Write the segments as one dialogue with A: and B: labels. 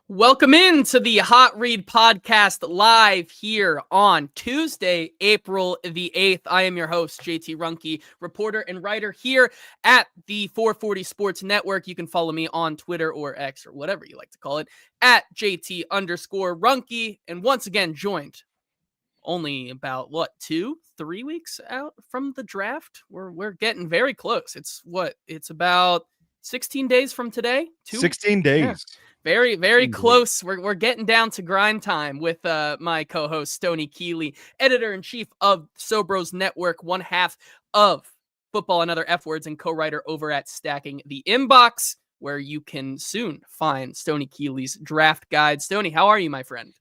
A: Welcome into the Hot Read Podcast live here on Tuesday, April the 8th. I am your host, JT Ruhnke, reporter and writer here at the 440 Sports Network. You can follow me on Twitter or X or whatever you like to call it at JT_Ruhnke. And once again, joined only about 2-3 weeks out from the draft. We're getting very close. It's about 16 days from today.
B: 16
A: Yeah.
B: days.
A: Very, very close. We're getting down to grind time with my co-host Stoney, Keeley, editor-in-chief of Sobros Network, one half of Football and Other F Words, and co-writer over at Stacking the Inbox, where you can soon find Stoney Keeley's draft guide. Stoney, how are you, my friend?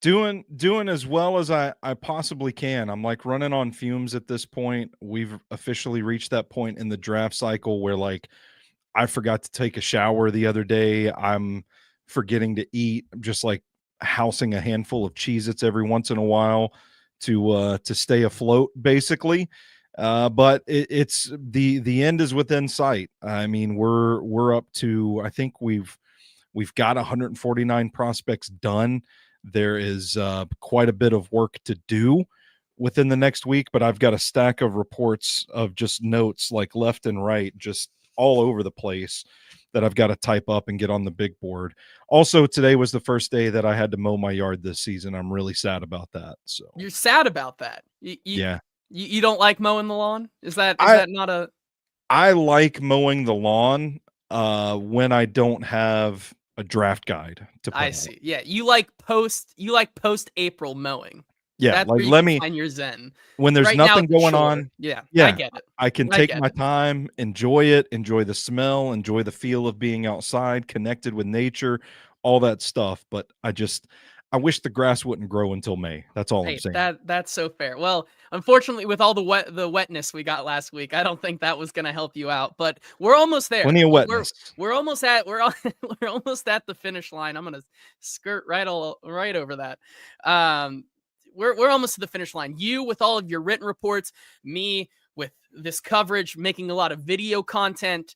B: Doing as well as I possibly can. I'm like running on fumes at this point. We've officially reached that point in the draft cycle where I forgot to take a shower the other day. I'm forgetting to eat. I'm just housing a handful of Cheez-Its every once in a while to stay afloat, basically. But it's the end is within sight. I mean, we're up to, I think we've got 149 prospects done. There is quite a bit of work to do within the next week, but I've got a stack of reports of just notes left and right, just all over the place that I've got to type up and get on the big board. Also, today was the first day that I had to mow my yard this season. I'm really sad about that. So
A: You're sad about that?
B: Yeah.
A: You don't like mowing the lawn? Is that not a...
B: I like mowing the lawn when I don't have a draft guide to put
A: I
B: out.
A: see. Yeah, you like post-April mowing.
B: Yeah,
A: That's
B: like
A: where you
B: let
A: can
B: me
A: find your zen.
B: when there's
A: Right now,
B: nothing
A: it's a
B: going
A: chore.
B: on.
A: Yeah, I
B: Yeah,
A: get it.
B: I can
A: I
B: take
A: get
B: my
A: it.
B: time, enjoy it, enjoy the smell, enjoy the feel of being outside, connected with nature, all that stuff. But I wish the grass wouldn't grow until May. That's all I'm
A: Hey,
B: saying.
A: that's so fair. Well, unfortunately, with all the wetness we got last week, I don't think that was going to help you out. But we're almost there.
B: Plenty of wetness.
A: We're almost at we're almost at the finish line. I'm gonna skirt right over that. We're almost to the finish line. You with all of your written reports, me with this coverage, making a lot of video content,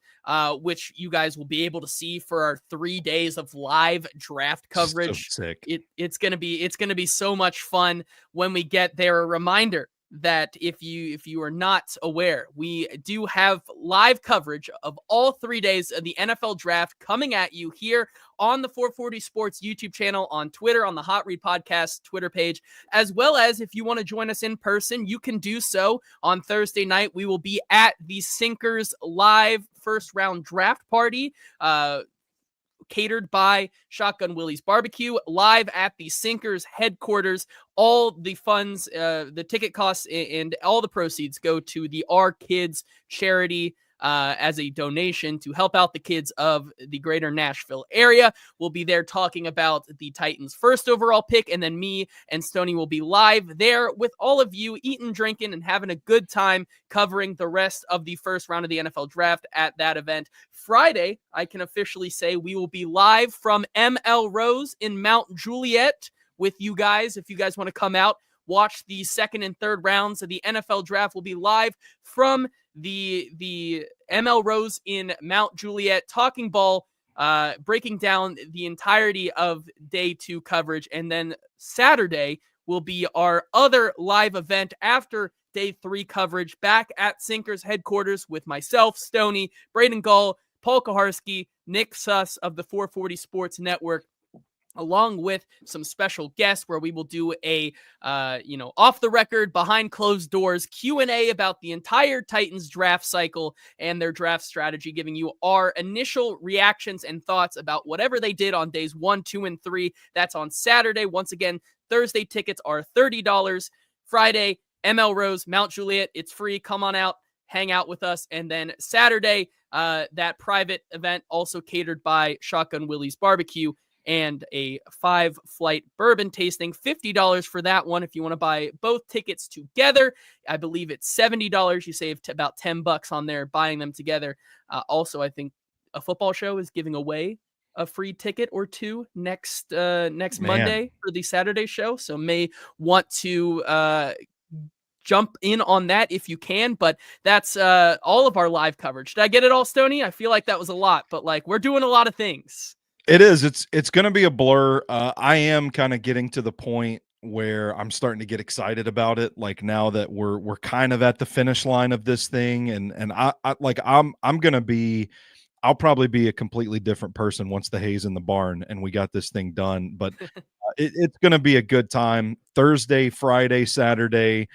A: which you guys will be able to see for our 3 days of live draft coverage.
B: So sick.
A: It's gonna be so much fun when we get there. A reminder that if you are not aware, we do have live coverage of all 3 days of the NFL draft coming at you here on the 440 Sports YouTube channel, on Twitter, on the Hot Read Podcast Twitter page, as well as if you want to join us in person, you can do so on Thursday night. We will be at the Sinkers live first round draft party, catered by Shotgun Willie's Barbecue, live at the Sinkers headquarters. All the funds, the ticket costs, and all the proceeds go to the Our Kids charity as a donation to help out the kids of the greater Nashville area. We'll be there talking about the Titans' first overall pick, and then me and Stoney will be live there with all of you, eating, drinking, and having a good time covering the rest of the first round of the NFL draft at that event. Friday, I can officially say we will be live from M.L.Rose in Mount Juliet with you guys. If you guys want to come out, watch the second and third rounds of the NFL draft. We'll be live from the M.L.Rose in Mount Juliet, talking ball, breaking down the entirety of day 2 coverage. And then Saturday will be our other live event after day 3 coverage, back at Sinkers headquarters with myself, Stoney, Braden Gall, Paul Kaharski, Nick Suss of the 440 Sports Network, along with some special guests where we will do a, off the record, behind closed doors Q&A about the entire Titans draft cycle and their draft strategy, giving you our initial reactions and thoughts about whatever they did on days 1, 2, and 3. That's on Saturday. Once again, Thursday tickets are $30. Friday, M.L.Rose, Mount Juliet. It's free. Come on out, hang out with us. And then Saturday, that private event also catered by Shotgun Willie's Barbecue, and a 5-flight bourbon tasting, $50 for that one. If you want to buy both tickets together, I believe it's $70. You save about $10 on there buying them together. Also, I think a football show is giving away a free ticket or two next Monday for the Saturday show. So may want to jump in on that if you can. But that's all of our live coverage. Did I get it all, Stoney? I feel like that was a lot, but we're doing a lot of things.
B: It is. It's going to be a blur. I am kind of getting to the point where I'm starting to get excited about it. Like now that we're kind of at the finish line of this thing, and I like I'm gonna be. I'll probably be a completely different person once the hay's in the barn and we got this thing done. But it's going to be a good time. Thursday, Friday, Saturday.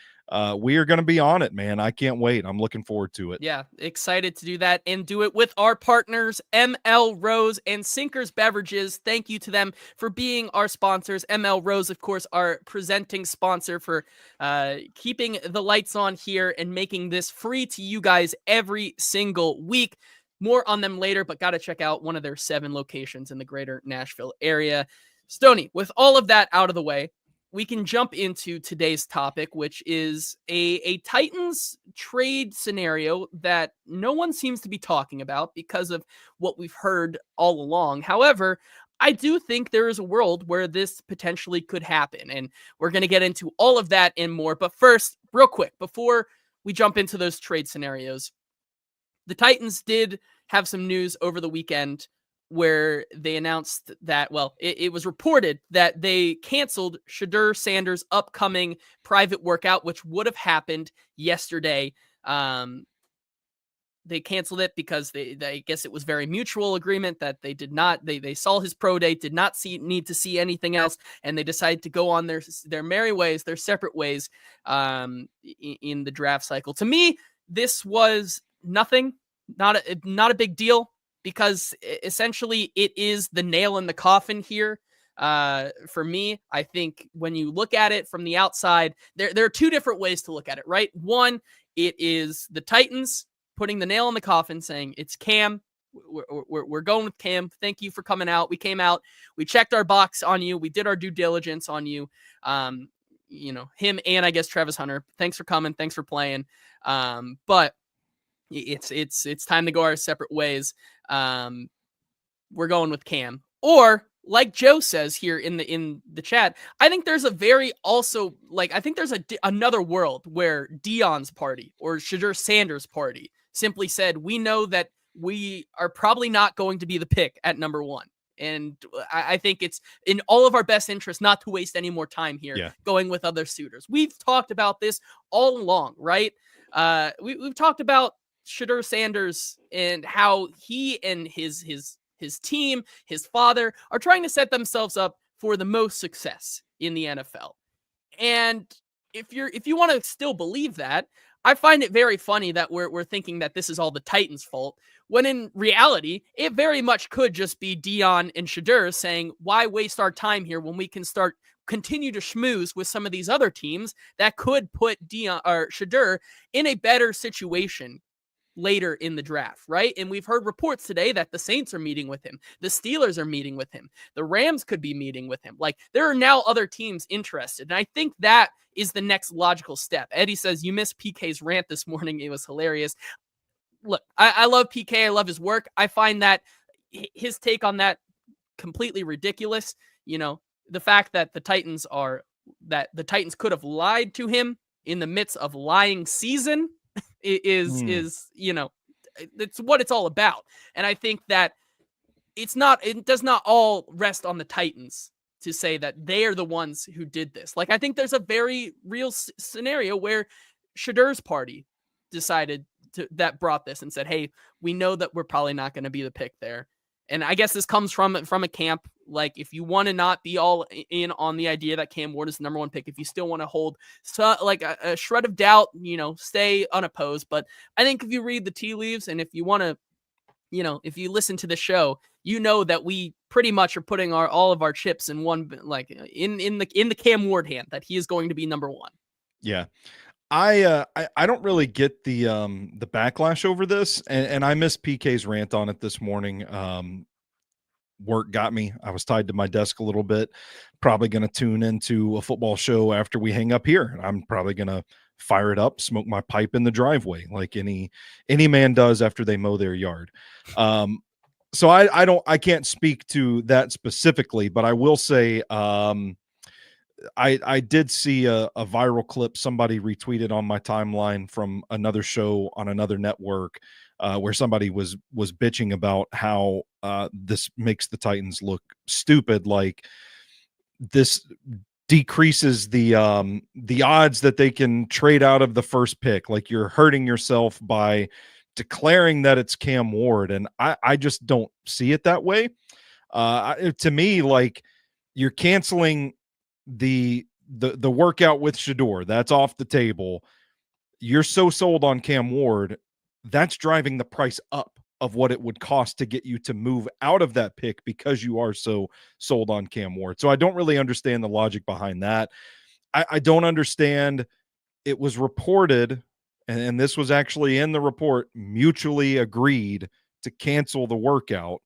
B: We are going to be on it, man. I can't wait. I'm looking forward to it.
A: Yeah, excited to do that and do it with our partners, M.L.Rose and Sinkers Beverages. Thank you to them for being our sponsors. M.L.Rose, of course, our presenting sponsor for keeping the lights on here and making this free to you guys every single week. More on them later, but got to check out one of their 7 locations in the greater Nashville area. Stoney, with all of that out of the way, we can jump into today's topic, which is a Titans trade scenario that no one seems to be talking about because of what we've heard all along. However, I do think there is a world where this potentially could happen, and we're going to get into all of that and more. But first, real quick, before we jump into those trade scenarios, the Titans did have some news over the weekend where they announced that, well, it was reported that they canceled Shadur Sanders' upcoming private workout, which would have happened yesterday. They canceled it because I guess it was very mutual agreement that they did not, they saw his pro day, did not need to see anything else, and they decided to go on their merry ways, their separate ways in the draft cycle. To me, this was nothing, not a big deal, because essentially it is the nail in the coffin here. For me, I think when you look at it from the outside, there are 2 different ways to look at it, right? One, it is the Titans putting the nail in the coffin, saying it's Cam. We're going with Cam. Thank you for coming out. We came out. We checked our box on you. We did our due diligence on you. Him and I guess Travis Hunter. Thanks for coming. Thanks for playing. But it's time to go our separate ways. We're going with Cam. Or like Joe says here in the chat, I think there's a very also I think there's another world where Dion's party or Shadur Sanders' party simply said, we know that we are probably not going to be the pick at number 1. And I think it's in all of our best interest not to waste any more time here going with other suitors. We've talked about this all along, right? We've talked about Shadur Sanders and how he and his team, his father, are trying to set themselves up for the most success in the NFL. And if you want to still believe that, I find it very funny that we're thinking that this is all the Titans' fault, when in reality, it very much could just be Dion and Shadur saying, why waste our time here when we can continue to schmooze with some of these other teams that could put Dion or Shadur in a better situation later in the draft, right? And we've heard reports today that the Saints are meeting with him. The Steelers are meeting with him. The Rams could be meeting with him. There are now other teams interested. And I think that is the next logical step. Eddie says, you missed PK's rant this morning. It was hilarious. Look, I love PK. I love his work. I find that his take on that completely ridiculous. The fact that the Titans could have lied to him in the midst of lying season is it's what it's all about. And I think that it does not all rest on the Titans to say that they are the ones who did this. I think there's a very real scenario where Shadur's party decided that brought this and said, hey, we know that we're probably not going to be the pick there. And I guess this comes from a camp. If you want to not be all in on the idea that Cam Ward is the number 1 pick, if you still want to hold a shred of doubt, stay unopposed. But I think if you read the tea leaves and if you want to, if you listen to the show, that we pretty much are putting all of our chips in one, in the Cam Ward hand, that he is going to be number 1.
B: Yeah. I don't really get the backlash over this, and I missed PK's rant on it this morning. Work got me. I was tied to my desk a little bit. Probably going to tune into a football show after we hang up here. I'm probably going to fire it up, smoke my pipe in the driveway like any man does after they mow their yard. So I can't speak to that specifically, but I will say I did see a viral clip somebody retweeted on my timeline from another show on another network, where somebody was bitching about how this makes the Titans look stupid. Like, this decreases the odds that they can trade out of the first pick. Like, you're hurting yourself by declaring that it's Cam Ward, and I just don't see it that way. To me, like, you're canceling the workout with Shadur. That's off the table. You're so sold on Cam Ward, that's driving the price up of what it would cost to get you to move out of that pick because you are so sold on Cam Ward. So I don't really understand the logic behind that. I don't understand. It was reported, and this was actually in the report, mutually agreed to cancel the workout.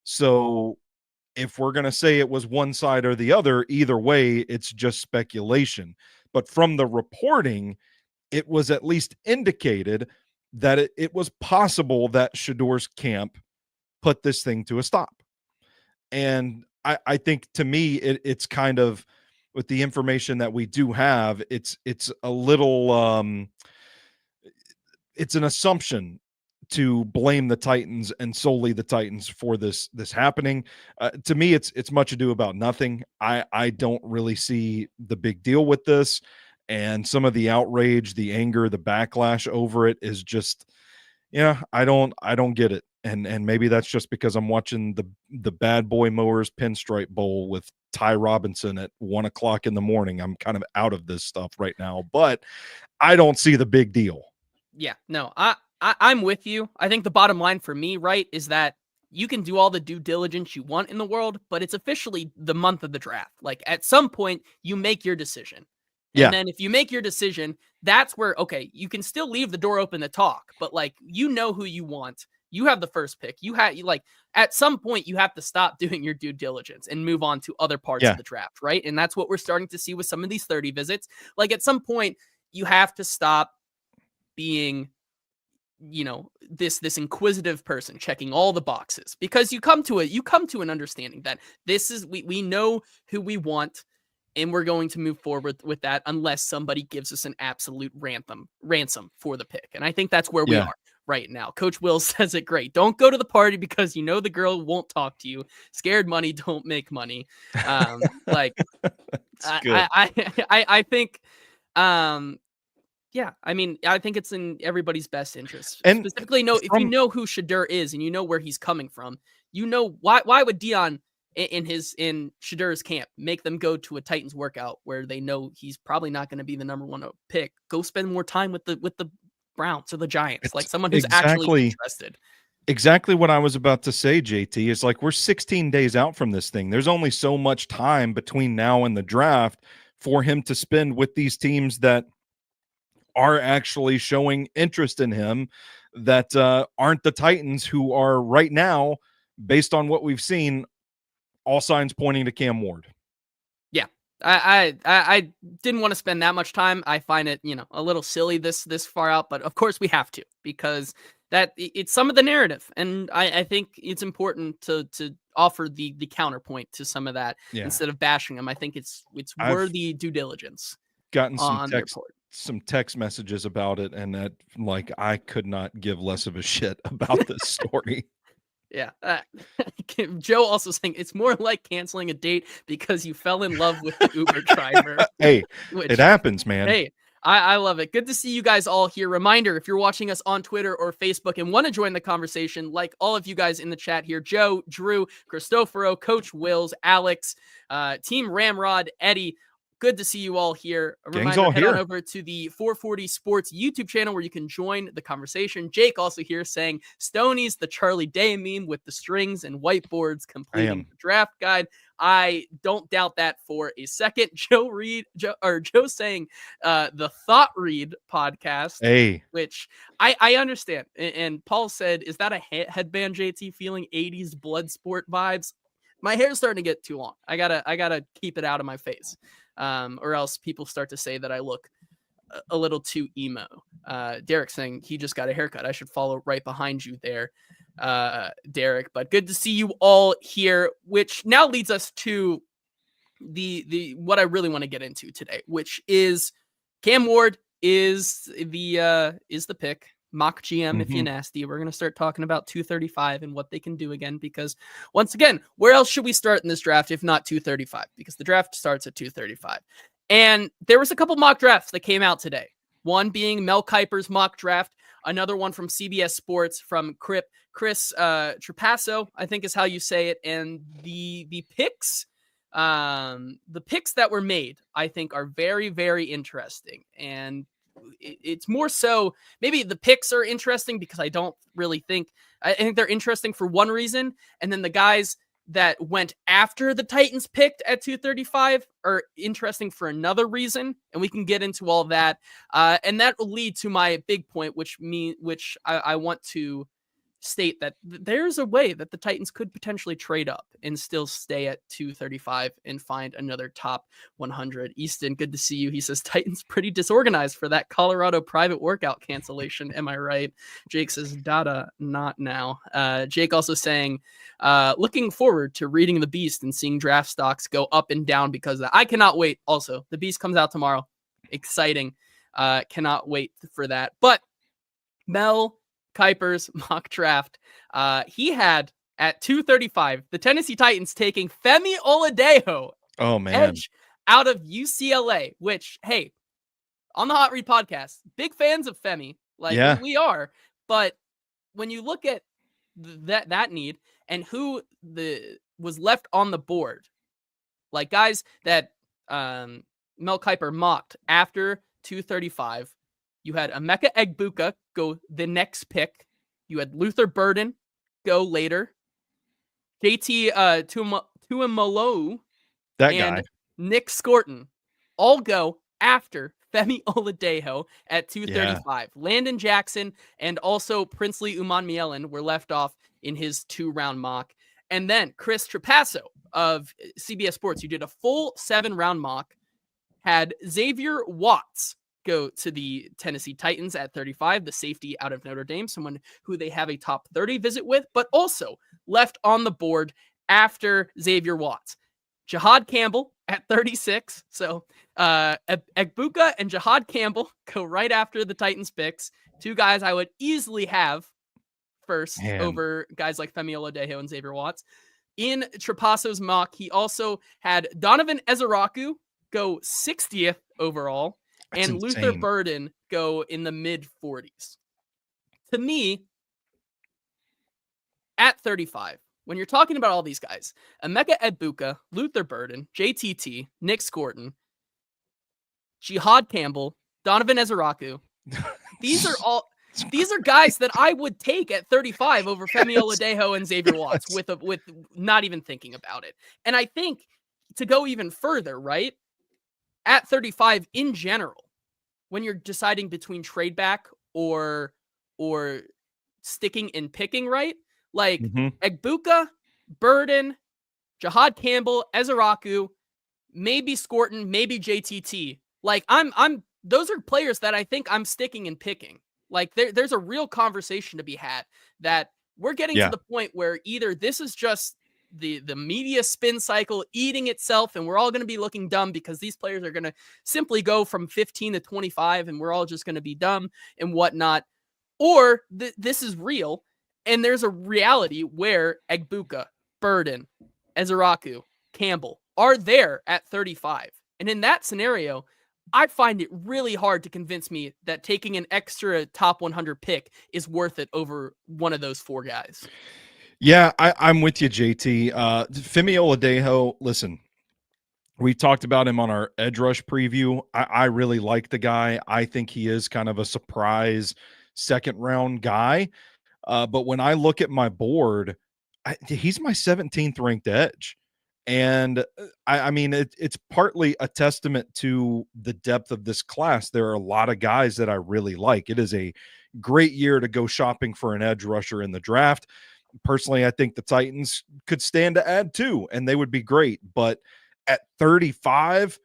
B: So if we're going to say it was one side or the other, either way, it's just speculation. But from the reporting, it was at least indicated that it was possible that Shador's camp put this thing to a stop. And I think, to me, it's kind of, with the information that we do have, it's a little it's an assumption to blame the Titans and solely the Titans for this happening. To me, it's much ado about nothing. I don't really see the big deal with this, and some of the outrage, the anger, the backlash over it is just, I don't get it. And maybe that's just because I'm watching the Bad Boy Mowers Pinstripe Bowl with Ty Robinson at 1:00 in the morning. I'm kind of out of this stuff right now, but I don't see the big deal.
A: Yeah, no, I'm with you. I think the bottom line for me, right, is that you can do all the due diligence you want in the world, but it's officially the month of the draft. Like, at some point, you make your decision. And
B: Yeah.
A: then if you make your decision, that's where, okay, you can still leave the door open to talk, but like, you know who you want. You have the first pick. Like, at some point you have to stop doing your due diligence and move on to other parts
B: Yeah.
A: of the draft, right? And that's what we're starting to see with some of these 30 visits. Like, at some point you have to stop being, this inquisitive person checking all the boxes, because you come to an understanding that we know who we want, and we're going to move forward with that unless somebody gives us an absolute ransom for the pick. And I think that's where we
B: Yeah.
A: are right now. Coach Will says it great. Don't go to the party because you know the girl won't talk to you. Scared money don't make money. Like,
B: It's good.
A: I think, yeah, I mean, I think it's in everybody's best interest.
B: And
A: Specifically, if you
B: from
A: know who Shadur is and you know where he's coming from, you know why would Dion in Shadur's camp make them go to a Titans workout where they know he's probably not going to be the number one pick? Go spend more time with the Browns or the Giants, like
B: it's
A: someone who's actually interested.
B: exactly what I was about to say, JT. Is like, we're 16 days out from this thing. There's only so much time between now and the draft for him to spend with these teams that are actually showing interest in him, that aren't the Titans, who are right now, based on what we've seen, all signs pointing to Cam Ward.
A: Yeah. I didn't want to spend that much time. I find it, a little silly this far out, but of course we have to, because it's some of the narrative. And I think it's important to offer the counterpoint to some of that,
B: Yeah.
A: instead of bashing them. I think it's worthy due diligence.
B: Gotten
A: Some
B: text messages about it, and that, like, I could not give less of a shit about this story.
A: Yeah. Joe also saying it's more like canceling a date because you fell in love with the Uber driver.
B: Hey,
A: Which,
B: it happens, man.
A: Hey, I love it. Good to see you guys all here. Reminder, if you're watching us on Twitter or Facebook and want to join the conversation, like all of you guys in the chat here, Joe, Drew, Cristoforo, Coach Wills, Alex, Team Ramrod, Eddie, good to see you all here. A
B: Gang's
A: reminder,
B: all
A: head
B: here.
A: on over to the 440 Sports YouTube channel where you can join the conversation. Jake also here saying Stoney's the Charlie Day meme with the strings and whiteboards completing the draft guide. I don't doubt that for a second. Joe saying the Thought Read podcast,
B: Hey,
A: which I understand. And Paul said, is that a headband, JT, feeling 80s blood sport vibes? My hair's starting to get too long. I gotta keep it out of my face. Or else people start to say that I look a little too emo. Derek saying he just got a haircut. I should follow right behind you there, Derek. But good to see you all here, which now leads us to the what I really want to get into today, which is Cam Ward is the pick. Mock GM, if you nasty. We're gonna start talking about 235 and what they can do again, because once again, where else should we start in this draft if not 235? Because the draft starts at 235. And there was a couple mock drafts that came out today. One being Mel Kiper's mock draft, another one from CBS Sports from Chris Trapasso, I think is how you say it. And the picks that were made, I think, are very, very interesting. And it's more so maybe the picks are interesting because I think they're interesting for one reason. And then the guys that went after the Titans picked at 235 are interesting for another reason. And we can get into all that. And that will lead to my big point, which I want to state that there's a way that the Titans could potentially trade up and still stay at 235 and find another top 100. Easton, good to see you. He says Titans pretty disorganized for that Colorado private workout cancellation. Am I right? Jake says Dada, not now. Jake also saying, looking forward to reading the Beast and seeing draft stocks go up and down because of that. I cannot wait. Also, the Beast comes out tomorrow. Exciting. Cannot wait for that. But Mel Kiper's mock draft, he had at 235 the Tennessee Titans taking Femi Oladejo, edge out of UCLA, which, hey, on the Hot Read podcast, big fans of Femi, we are. But when you look at that need and who was left on the board, like guys that Mel Kiper mocked after 235, you had Emeka Egbuka go the next pick. You had Luther Burden go later. JT Tuimoloau and
B: guy.
A: Nick Scorton all go after Femi Oladejo at 235. Yeah. Landon Jackson and also Princely Umanmielen were left off in his 2-round mock. And then Chris Trapasso of CBS Sports, who did a full 7-round mock, had Xavier Watts go to the Tennessee Titans at 35, the safety out of Notre Dame, someone who they have a top 30 visit with, but also left on the board after Xavier Watts. Jihad Campbell at 36. So Egbuka and Jihad Campbell go right after the Titans picks. Two guys I would easily have first over guys like Femi Oladejo and Xavier Watts. In Trapasso's mock, he also had Donovan Ezeraku go 60th overall.
B: That's
A: and
B: insane.
A: Luther Burden go in the mid-40s. To me, at 35, when you're talking about all these guys, Emeka Egbuka, Luther Burden, JTT, Nick Scorton, Jihad Campbell, Donovan Ezeraku, these are guys that I would take at 35 over Femi Oladejo and Xavier Watts with not even thinking about it. And I think to go even further, right? At 35 in general, when you're deciding between trade back or sticking and picking, right? Like Egbuka, Burden, Jihad Campbell, Ezeraku, maybe Scorton, maybe JTT. Like those are players that I think I'm sticking and picking. Like there's a real conversation to be had that we're getting to the point where either this is just the media spin cycle eating itself and we're all going to be looking dumb because these players are going to simply go from 15 to 25 and we're all just going to be dumb and whatnot. Or this is real and there's a reality where Egbuka, Burden, Ezeraku, Campbell are there at 35. And in that scenario, I find it really hard to convince me that taking an extra top 100 pick is worth it over one of those 4 guys.
B: Yeah, I'm with you, JT. Femi Oladejo, listen, we talked about him on our edge rush preview. I really like the guy. I think he is kind of a surprise second-round guy. But when I look at my board, he's my 17th ranked edge. And I mean, it's partly a testament to the depth of this class. There are a lot of guys that I really like. It is a great year to go shopping for an edge rusher in the draft. Personally, I think the Titans could stand to add 2 and they would be great. But at 35,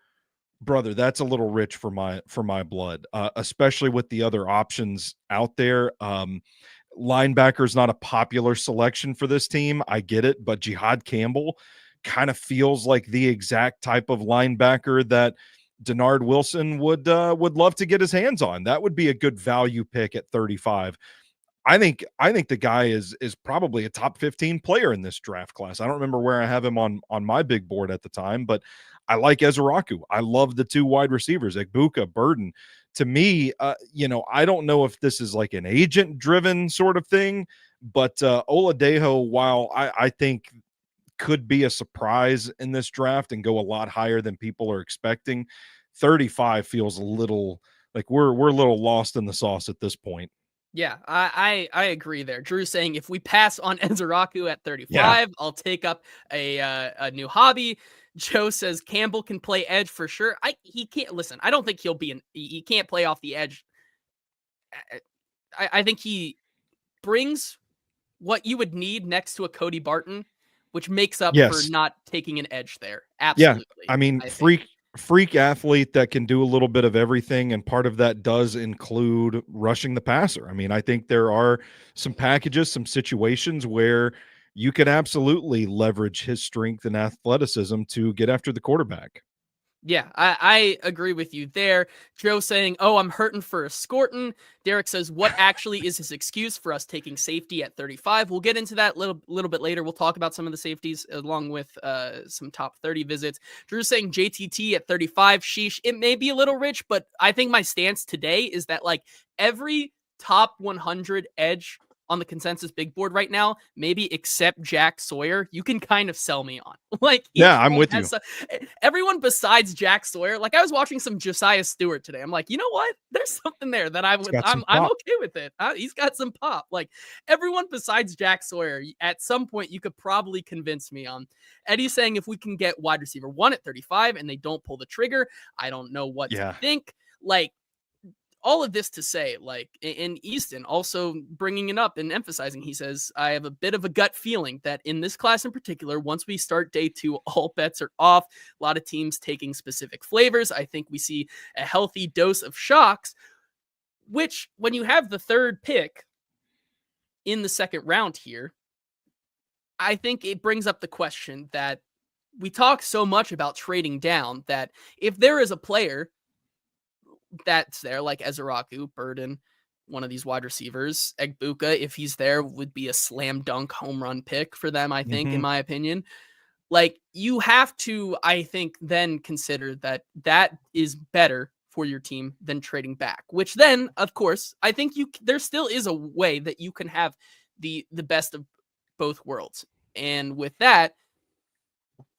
B: brother, that's a little rich for my blood, especially with the other options out there. Linebacker is not a popular selection for this team. I get it, but Jihad Campbell kind of feels like the exact type of linebacker that Denard Wilson would love to get his hands on. That would be a good value pick at 35. I think the guy is probably a top 15 player in this draft class. I don't remember where I have him on my big board at the time, but I like Ezeraku. I love the two wide receivers, Egbuka, Burden. To me, I don't know if this is like an agent driven sort of thing, but Oladejo, while I think could be a surprise in this draft and go a lot higher than people are expecting, 35 feels a little like we're a little lost in the sauce at this point.
A: Yeah, I agree there. Drew's saying if we pass on Enzaraku at
B: Yeah.
A: 35, I'll take up a new hobby. Joe says Campbell can play edge for sure. He can't listen. I don't think he can't play off the edge. I think he brings what you would need next to a Cody Barton, which makes up for
B: Yes.
A: not taking an edge there.
B: Yeah.
A: Absolutely.
B: I mean,
A: I think.
B: freak athlete that can do a little bit of everything, and part of that does include rushing the passer. I mean, I think there are some packages, some situations where you could absolutely leverage his strength and athleticism to get after the quarterback.
A: Yeah, I agree with you there. Joe saying, "Oh, I'm hurting for a Scorton." Derek says, "What actually is his excuse for us taking safety at 35?" We'll get into that little bit later. We'll talk about some of the safeties along with some top 30 visits. Drew saying JTT at 35. Sheesh, it may be a little rich, but I think my stance today is that like every top 100 edge on the consensus big board right now, maybe except Jack Sawyer, you can kind of sell me on. Like each
B: Yeah, I'm
A: one
B: with you.
A: has everyone besides Jack Sawyer. Like I was watching some Josiah Stewart today. I'm like, you know what? There's something there that
B: It's got some
A: I'm
B: pop.
A: okay with it. He's got some pop. Like everyone besides Jack Sawyer, at some point you could probably convince me on. Eddie's saying if we can get wide receiver 1 at 35 and they don't pull the trigger, I don't know what to
B: Yeah.
A: think. Like all of this to say, like in Easton also bringing it up and emphasizing, he says, I have a bit of a gut feeling that in this class in particular, once we start day 2, all bets are off. A lot of teams taking specific flavors. I think we see a healthy dose of shocks, which when you have the 3rd pick in the 2nd round here, I think it brings up the question that we talk so much about trading down that if there is a player that's there, like Ezeraku, Burden, one of these wide receivers. Egbuka, if he's there, would be a slam dunk home run pick for them, I think, in
B: Mhm.
A: my opinion. Like, you have to, I think, then consider that that is better for your team than trading back, which then, of course, I think there still is a way that you can have the best of both worlds. And with that,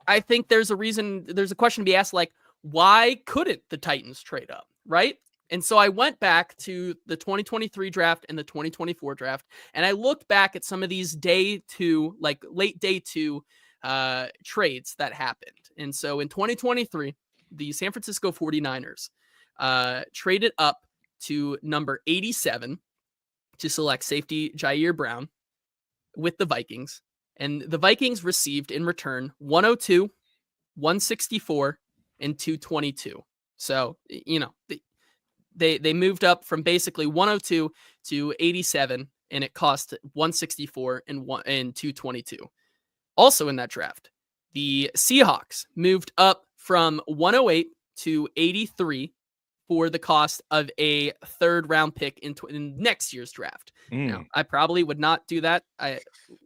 A: I think there's a question to be asked, like, why couldn't the Titans trade up, right? And so I went back to the 2023 draft and the 2024 draft, and I looked back at some of these day 2, like late day 2 trades that happened. And so in 2023, the San Francisco 49ers traded up to number 87 to select safety Jair Brown with the Vikings. And the Vikings received in return 102, 164, and 222. So, they moved up from basically 102 to 87, and it cost 164 and 222. Also in that draft, the Seahawks moved up from 108 to 83 for the cost of a 3rd round pick in next year's draft. Now, I probably would not do that.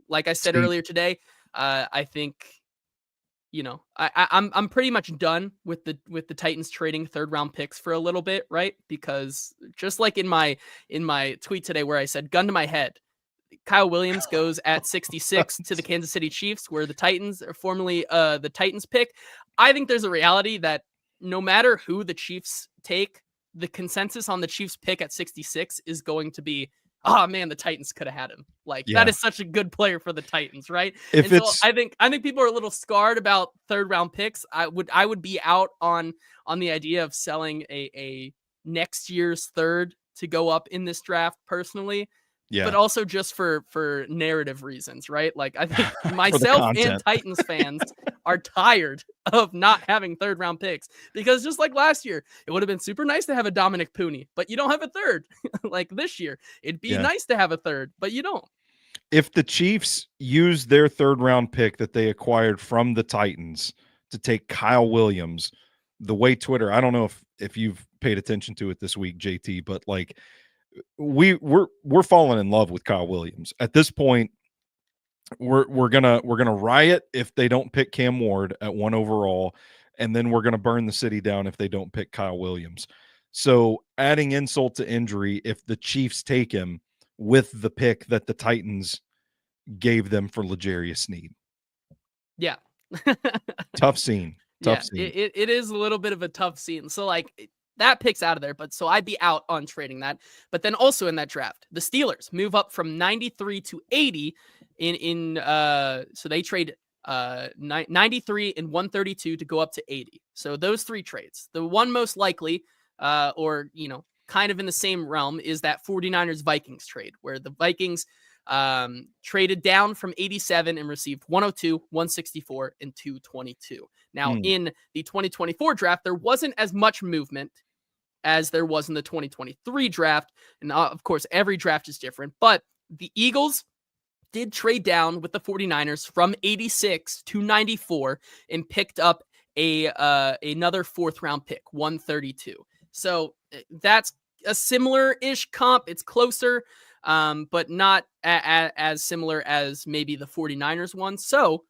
A: Like I said earlier today, I think I'm pretty much done with the Titans trading 3rd round picks for a little bit, right? Because just like in my tweet today where I said gun to my head, Kyle Williams goes at 66 to the Kansas City Chiefs, where the Titans are formerly the Titans pick. I think there's a reality that no matter who the Chiefs take, the consensus on the Chiefs pick at 66 is going to be, oh man, the Titans could have had him. Like that is such a good player for the Titans, right?
B: If
A: and so
B: it's
A: I think people are a little scarred about 3rd round picks. I would be out on the idea of selling a next year's 3rd to go up in this draft personally. But also just for narrative reasons, right? Like I think myself and Titans fans are tired of not having 3rd round picks, because just like last year, it would have been super nice to have a Dominic Pooney, but you don't have a 3rd. Like this year, it'd be nice to have a 3rd, but you don't.
B: if the Chiefs use their 3rd round pick that they acquired from the Titans to take Kyle Williams, the way Twitter, I don't know if you've paid attention to it this week, JT, but like we're falling in love with Kyle Williams. At this point, we're gonna riot if they don't pick Cam Ward at 1 overall, and then we're gonna burn the city down if they don't pick Kyle Williams. So adding insult to injury, if the Chiefs take him with the pick that the Titans gave them for L'Jarius Sneed.
A: Yeah.
B: Tough scene. Tough
A: Yeah,
B: scene.
A: it is a little bit of a tough scene. So like that pick's out of there, but so I'd be out on trading that. But then also in that draft, the Steelers move up from 93 to 80 so they trade 93 and 132 to go up to 80. So those 3 trades. The one most likely or kind of in the same realm is that 49ers Vikings trade, where the Vikings traded down from 87 and received 102, 164, and 222. Now, in the 2024 draft, there wasn't as much movement as there was in the 2023 draft. And of course, every draft is different, but the Eagles did trade down with the 49ers from 86 to 94 and picked up another 4th round pick, 132. So that's a similar-ish comp. It's closer, but not as similar as maybe the 49ers one. So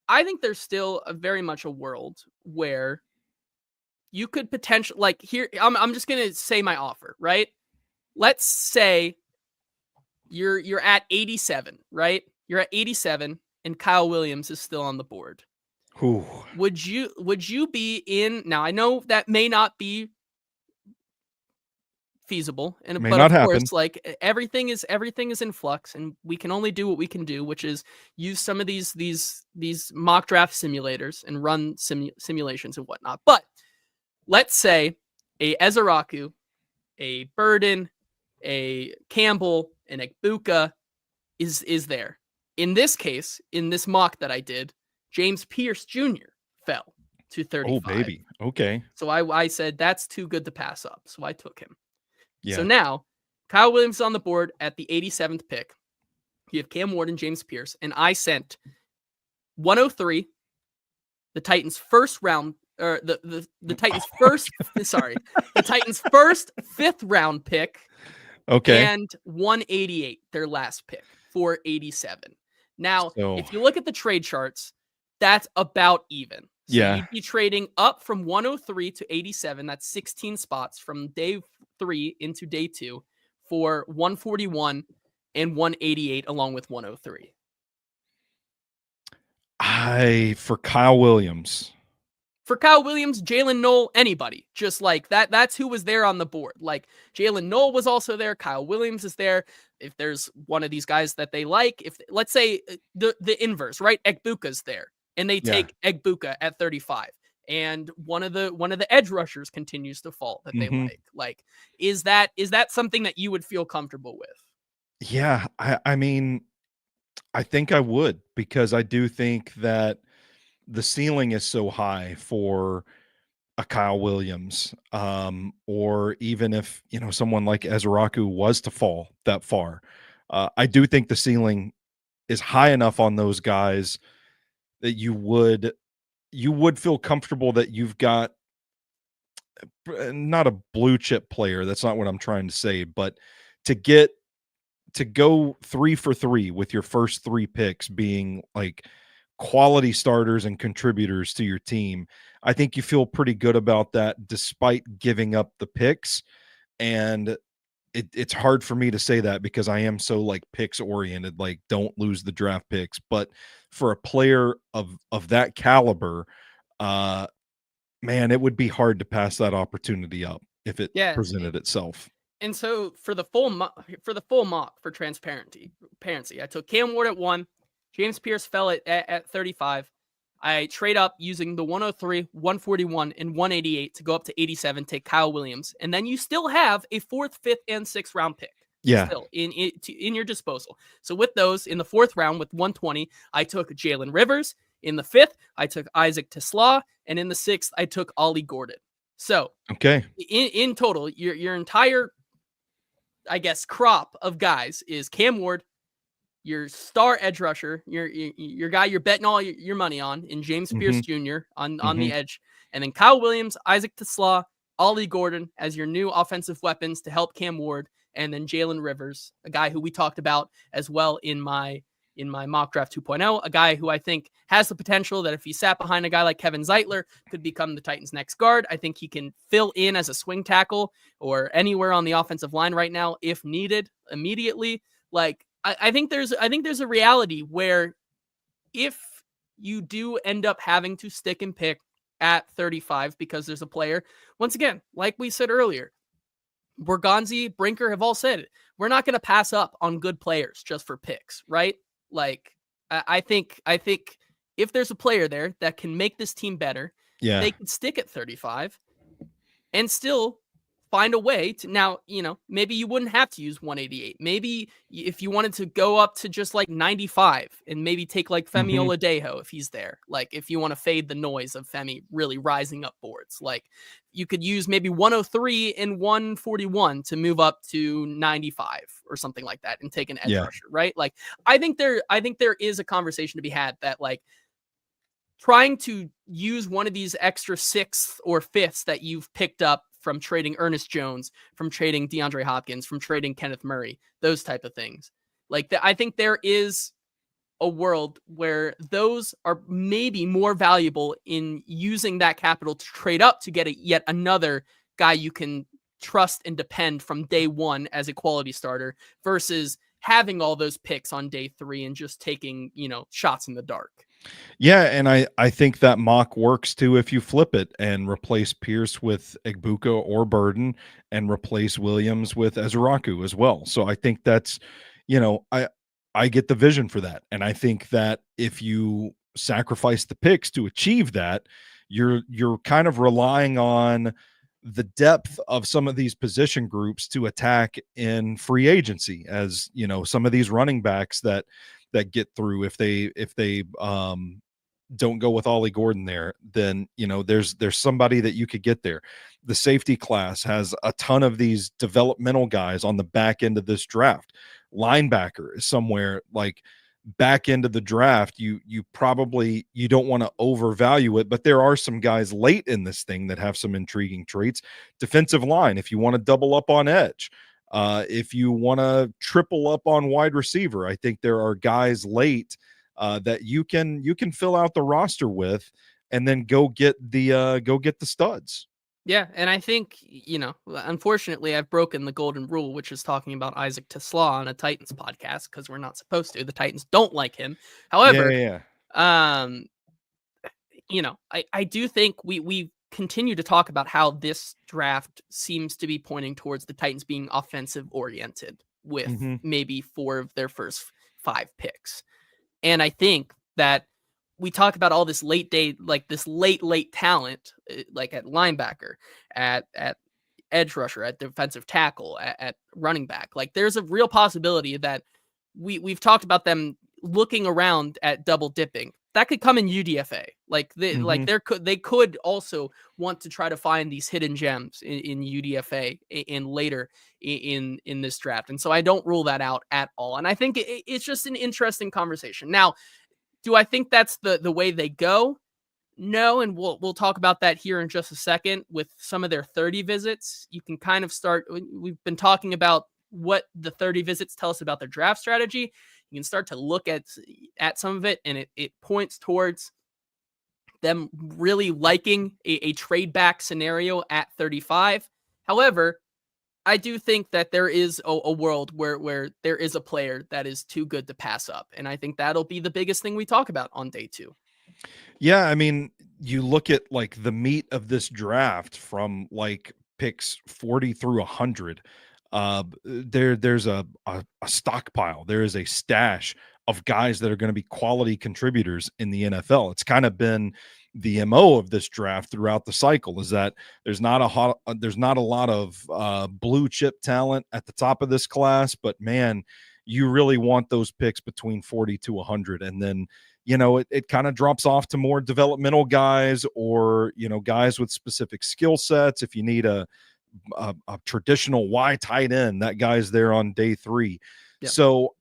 A: I think there's still very much a world where you could potentially, like here, I'm just going to say my offer, right? Let's say you're at 87, right? You're at 87 and Kyle Williams is still on the board.
B: Ooh.
A: Would you be in? Now I know that may not be feasible, but
B: not
A: of
B: happen.
A: course, like everything is in flux, and we can only do what we can do, which is use some of these mock draft simulators and run simulations and whatnot. But let's say a Ezeraku, a Burden, a Campbell, an Egbuka is there. In this case, in this mock that I did, James Pierce Jr. fell to 35.
B: Oh, baby. Okay.
A: So I said that's too good to pass up. So I took him.
B: Yeah.
A: So now Kyle Williams is on the board at the 87th pick. You have Cam Ward and James Pierce, and I sent 103, the Titans' first round, or the Titans' first, sorry, the Titans' first 5th round pick.
B: Okay.
A: And 188, their last pick, for 87. Now, if you look at the trade charts, that's about even. So you'd be trading up from 103 to 87. That's 16 spots from day 3 into day 2 for 141 and 188 along with 103.
B: For Kyle Williams.
A: For Kyle Williams, Jalen Noel, anybody. Just like that. That's who was there on the board. Like Jalen Noel was also there. Kyle Williams is there. If there's one of these guys that they like, if let's say the inverse, right? Egbuka's there. And they take Egbuka at 35. And one of the edge rushers continues to fall that they like. Like, is that something that you would feel comfortable with?
B: Yeah, I mean, I think I would, because I do think that the ceiling is so high for a Kyle Williams, or even if, someone like Ezeraku was to fall that far, I do think the ceiling is high enough on those guys that you would feel comfortable that you've got not a blue chip player. That's not what I'm trying to say, but to go 3 for 3 with your first 3 picks being like quality starters and contributors to your team, I think you feel pretty good about that despite giving up the picks. And it's hard for me to say that because I am so like picks oriented, like don't lose the draft picks. But for a player of that caliber, man, it would be hard to pass that opportunity up if it presented itself.
A: And so for the full mock for transparency, I took Cam Ward at 1. James Pierce fell at 35. I trade up using the 103, 141, and 188 to go up to 87, take Kyle Williams. And then you still have a 4th, 5th, and 6th round pick. Still in your disposal. So with those, in the 4th round with 120, I took Jalen Rivers. In the 5th, I took Isaac Tesla. And in the 6th, I took Ollie Gordon. So in total, your entire, I guess, crop of guys is Cam Ward, your star edge rusher, your guy you're betting all your money on in James Pierce
B: Hmm.
A: Jr. on
B: Hmm.
A: the edge, and then Kyle Williams, Isaac Tesla, Ollie Gordon as your new offensive weapons to help Cam Ward, and then Jalen Rivers, a guy who we talked about as well in my mock draft 2.0, a guy who I think has the potential that if he sat behind a guy like Kevin Zeitler could become the Titans' next guard. I think he can fill in as a swing tackle or anywhere on the offensive line right now if needed immediately. Like I think there's a reality where if you do end up having to stick and pick at 35 because there's a player, once again, like we said earlier, Borgonzi, Brinker have all said it. We're not going to pass up on good players just for picks, right? Like I think if there's a player there that can make this team better,
B: Yeah.
A: they could stick at 35 and still find a way to. Now, maybe you wouldn't have to use 188. Maybe if you wanted to go up to just like 95 and maybe take like Femi
B: Hmm.
A: Oladejo if he's there, like if you want to fade the noise of Femi really rising up boards, like you could use maybe 103 and 141 to move up to 95 or something like that and take an edge
B: Yeah.
A: rusher, right? Like I think there is a conversation to be had that like trying to use one of these extra sixths or fifths that you've picked up from trading Ernest Jones, from trading DeAndre Hopkins, from trading Kenneth Murray, those type of things. Like I think there is a world where those are maybe more valuable in using that capital to trade up to get yet another guy you can trust and depend from day one as a quality starter versus having all those picks on day 3 and just taking, shots in the dark.
B: Yeah, and I think that mock works too if you flip it and replace Pierce with Egbuka or Burden and replace Williams with Ezraku as well. So I think that's, I get the vision for that. And I think that if you sacrifice the picks to achieve that, you're kind of relying on the depth of some of these position groups to attack in free agency, as some of these running backs that get through if they don't go with Ollie Gordon there, then there's somebody that you could get there. The safety class has a ton of these developmental guys on the back end of this draft. Linebacker is somewhere like back end of the draft. You probably you don't want to overvalue it, but there are some guys late in this thing that have some intriguing traits. Defensive line, if you want to double up on edge, if you want to triple up on wide receiver, I think there are guys late that you can fill out the roster with, and then go get the studs.
A: Yeah, and I think, unfortunately, I've broken the golden rule, which is talking about Isaac Tesla on a Titans podcast because we're not supposed to. The Titans don't like him.
B: Yeah,
A: However,
B: yeah,
A: um, I do think we continue to talk about how this draft seems to be pointing towards the Titans being offensive oriented with
B: hmm
A: maybe 4 of their first 5 picks. And I think that we talk about all this late day, like this late talent, like at linebacker, at edge rusher, at defensive tackle, at running back. Like there's a real possibility that we've talked about them looking around at double dipping. That could come in UDFA. Like
B: hmm
A: they could also want to try to find these hidden gems in UDFA in later in this draft. And so I don't rule that out at all. And I think it's just an interesting conversation. Now, do I think that's the way they go? No, and we'll talk about that here in just a second with some of their 30 visits. You can kind of start. We've been talking about what the 30 visits tell us about their draft strategy. You can start to look at some of it, and it points towards them really liking a trade back scenario at 35. However, I do think that there is a world where there is a player that is too good to pass up. And I think that'll be the biggest thing we talk about on day 2.
B: Yeah, I mean, you look at like the meat of this draft from like picks 40 through 100. There's a stockpile. There is a stash of guys that are going to be quality contributors in the NFL. It's kind of been the MO of this draft throughout the cycle, is that there's not a lot of blue chip talent at the top of this class, but man, you really want those picks between 40 to 100, and then it kind of drops off to more developmental guys, or guys with specific skill sets. If you need a traditional Y tight end, that guy's there on day 3.
A: Yep.
B: So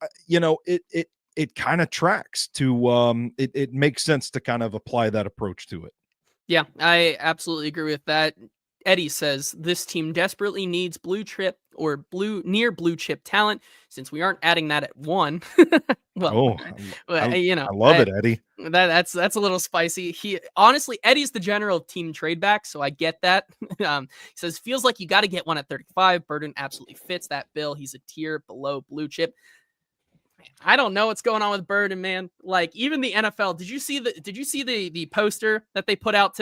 B: it kind of tracks to it makes sense to kind of apply that approach to it.
A: Yeah, I absolutely agree with that. Eddie says this team desperately needs blue chip or near blue chip talent since we aren't adding that at 1. Well,
B: Oh, I love it, Eddie.
A: that's a little spicy. He honestly, Eddie's the general of team trade back, so I get that. He says feels like you got to get one at 35. Burden absolutely fits that bill. He's a tier below blue chip. I don't know what's going on with Burden, man. Like even the NFL, did you see the poster that they put out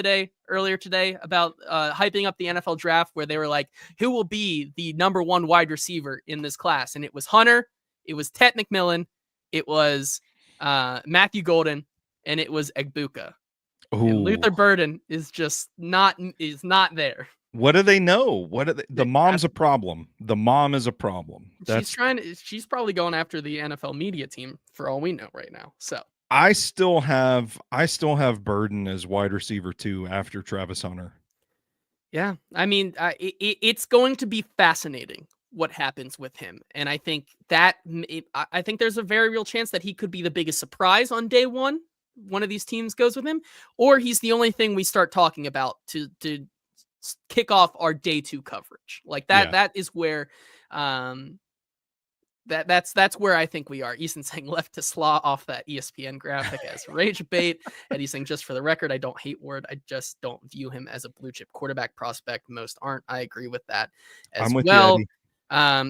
A: earlier today about hyping up the NFL draft where they were like, who will be the number 1 wide receiver in this class? And it was Hunter, it was Ted McMillan, it was Matthew Golden, and it was Egbuka. And
B: Ooh.
A: Luther Burden is just not there.
B: What do they know? The mom's a problem. The mom is a problem.
A: She's probably going after the NFL media team for all we know right now. So
B: I still have Burden as wide receiver 2 after Travis Hunter.
A: Yeah, I mean, it's going to be fascinating what happens with him, and I think I think there's a very real chance that he could be the biggest surprise on day 1. One of these teams goes with him, or he's the only thing we start talking about to kick off our day 2 coverage. Like that, that is where, that's where I think we are. Easton saying left to slaw off that ESPN graphic as rage bait. Eddie saying just for the record, I don't hate Ward. I just don't view him as a blue chip quarterback prospect. Most aren't. I agree with that as well.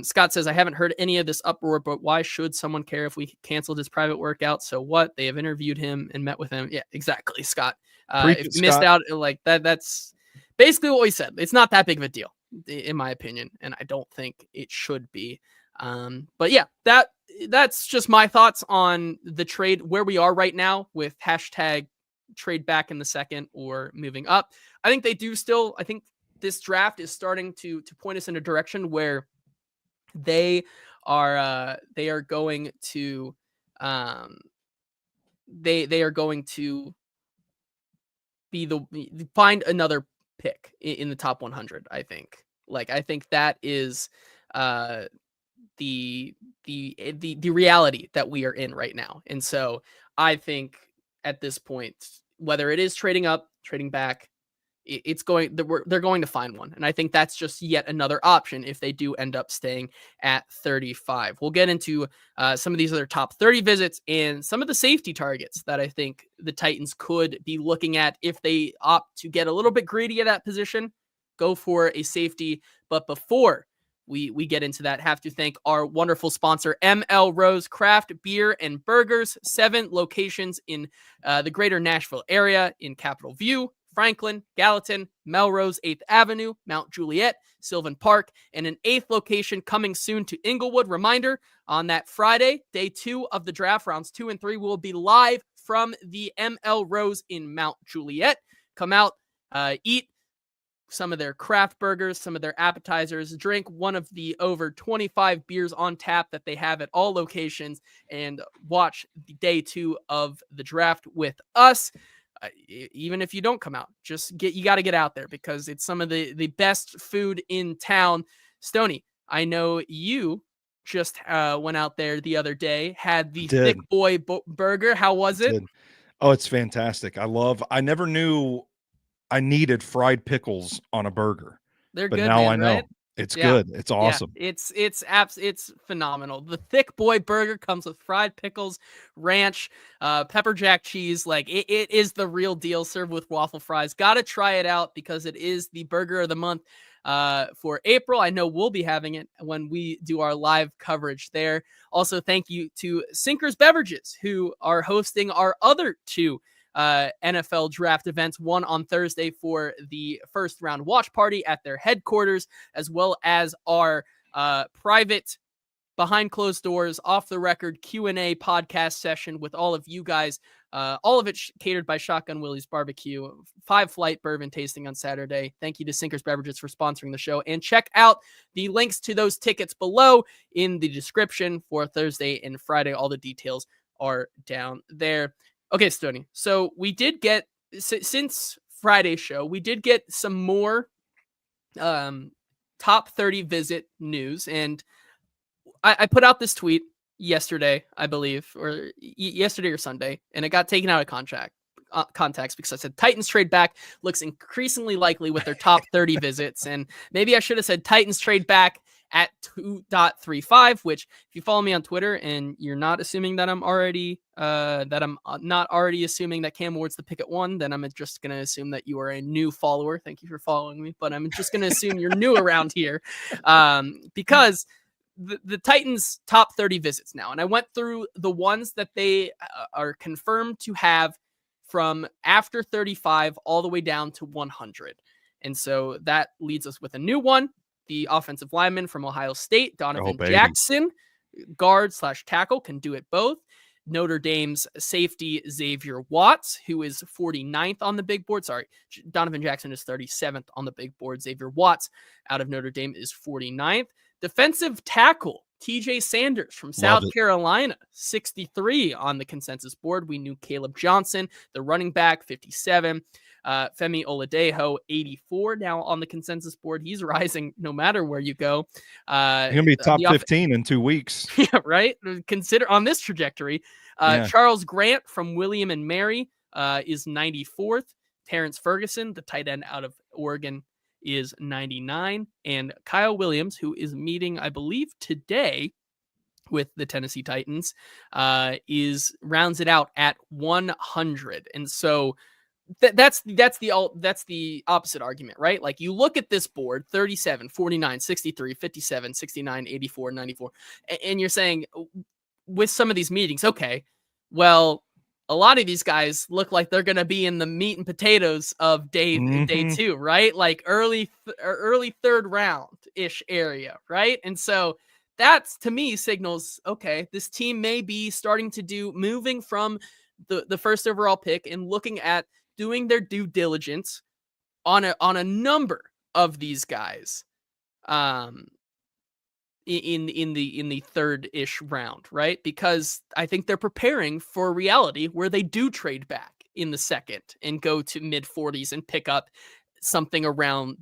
A: Scott says I haven't heard any of this uproar, but why should someone care if we canceled his private workout? So what? They have interviewed him and met with him. Yeah, exactly, Scott. If you missed out like that, that's basically what we said. It's not that big of a deal, in my opinion, and I don't think it should be. But yeah, that's just my thoughts on the trade, where we are right now with hashtag trade back in the second or moving up. I think I think this draft is starting to point us in a direction where they are going to they are going to find another pick in the top 100. I think that is the reality that we are in right now. And so I think at this point, whether it is trading up, trading back, they're going to find one. And I think that's just yet another option if they do end up staying at 35. We'll get into some of these other top 30 visits and some of the safety targets that I think the Titans could be looking at if they opt to get a little bit greedy at that position, go for a safety. But before we get into that, have to thank our wonderful sponsor, M.L.Rose Craft Beer and Burgers, 7 locations in the greater Nashville area in Capitol View, Franklin, Gallatin, Melrose, 8th Avenue, Mount Juliet, Sylvan Park, and an 8th location coming soon to Inglewood. Reminder, on that Friday, day 2 of the draft, rounds 2 and 3, will be live from the M.L.Rose in Mount Juliet. Come out, eat some of their craft burgers, some of their appetizers, drink one of the over 25 beers on tap that they have at all locations, and watch the day 2 of the draft with us. Even if you don't come out, you got to get out there because it's some of the best food in town. Stoney, I know you just went out there the other day, had the Thick Boy burger. How was it?
B: Oh, it's fantastic. I never knew I needed fried pickles on a burger.
A: They're
B: but
A: good,
B: now
A: man,
B: I know.
A: right?
B: It's good. It's awesome.
A: Yeah, it's phenomenal. The Thick Boy burger comes with fried pickles, ranch, pepper jack cheese. Like it is the real deal, served with waffle fries. Gotta try it out because it is the burger of the month for April. I know we'll be having it when we do our live coverage there. Also, thank you to Sinkers Beverages, who are hosting our other 2 NFL draft events, one on Thursday for the first round watch party at their headquarters, as well as our private behind closed doors, off the record Q&A podcast session with all of you guys. All of it catered by Shotgun Willie's Barbecue, 5 Flight Bourbon tasting on Saturday. Thank you to Sinkers Beverages for sponsoring the show, and check out the links to those tickets below in the description for Thursday and Friday. All the details are down there. Okay, Stoney. So we did get, since Friday's show, we did get some more top 30 visit news. And I put out this tweet yesterday, I believe, or yesterday or Sunday, and it got taken out of context because I said Titans trade back looks increasingly likely with their top 30 visits. And maybe I should have said Titans trade back at 2.35, which if you follow me on Twitter and you're not assuming that I'm not already assuming that Cam Ward's the pick at 1, then I'm just going to assume that you are a new follower. Thank you for following me, but I'm just going to assume you're new around here because the Titans top 30 visits now. And I went through the ones that they are confirmed to have from after 35 all the way down to 100. And so that leads us with a new one. The offensive lineman from Ohio State, Donovan Jackson, guard/tackle, can do it both. Notre Dame's safety, Xavier Watts, who is 49th on the big board. Sorry, Donovan Jackson is 37th on the big board. Xavier Watts out of Notre Dame is 49th. Defensive tackle, TJ Sanders from South Carolina, 63 on the consensus board. We knew Caleb Johnson, the running back, 57. Femi Oladejo, 84 now on the consensus board. He's rising no matter where you go.
B: He's going to be top 15 in 2 weeks.
A: Yeah, right? Consider on this trajectory. Charles Grant from William and Mary is 94th. Terrence Ferguson, the tight end out of Oregon, is 99. And Kyle Williams, who is meeting, I believe, today with the Tennessee Titans, rounds it out at 100. And so that's the opposite argument, right? Like you look at this board, 37, 49, 63, 57, 69, 84, 94, and you're saying with some of these meetings, okay, well, a lot of these guys look like they're going to be in the meat and potatoes of day 2, right? Like early third round ish area, right? And so that's, to me, signals, okay, this team may be starting to moving from the first overall pick and looking at doing their due diligence on a number of these guys in the third-ish round, right? Because I think they're preparing for a reality where they do trade back in the second and go to mid-40s and pick up something around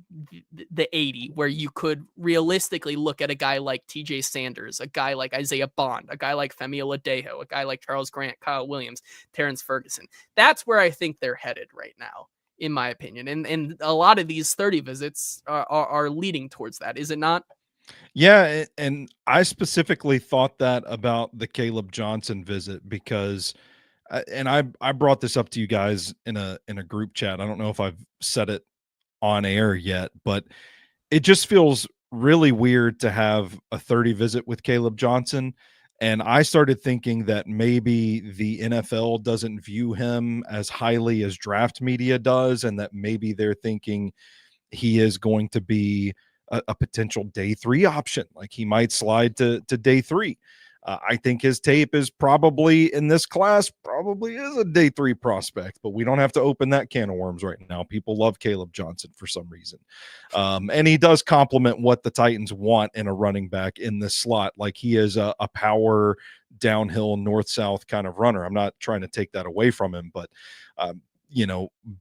A: the 80, where you could realistically look at a guy like TJ Sanders, a guy like Isaiah Bond, a guy like Femi Oladejo, a guy like Charles Grant, Kyle Williams, Terrence Ferguson. That's where I think they're headed right now, in my opinion. And a lot of these 30 visits are leading towards that, is it not?
B: Yeah, and I specifically thought that about the Caleb Johnson visit because and I brought this up to you guys in a group chat. I don't know if I've said it on air yet, but it just feels really weird to have a 30 visit with Caleb Johnson. And I started thinking that maybe the NFL doesn't view him as highly as draft media does, and that maybe they're thinking he is going to be a potential day 3 option. Like he might slide to day 3. I think his tape is probably in this class, probably is a day 3 prospect, but we don't have to open that can of worms right now. People love Caleb Johnson for some reason. And he does complement what the Titans want in a running back in this slot. Like he is a power downhill north-south kind of runner. I'm not trying to take that away from him, but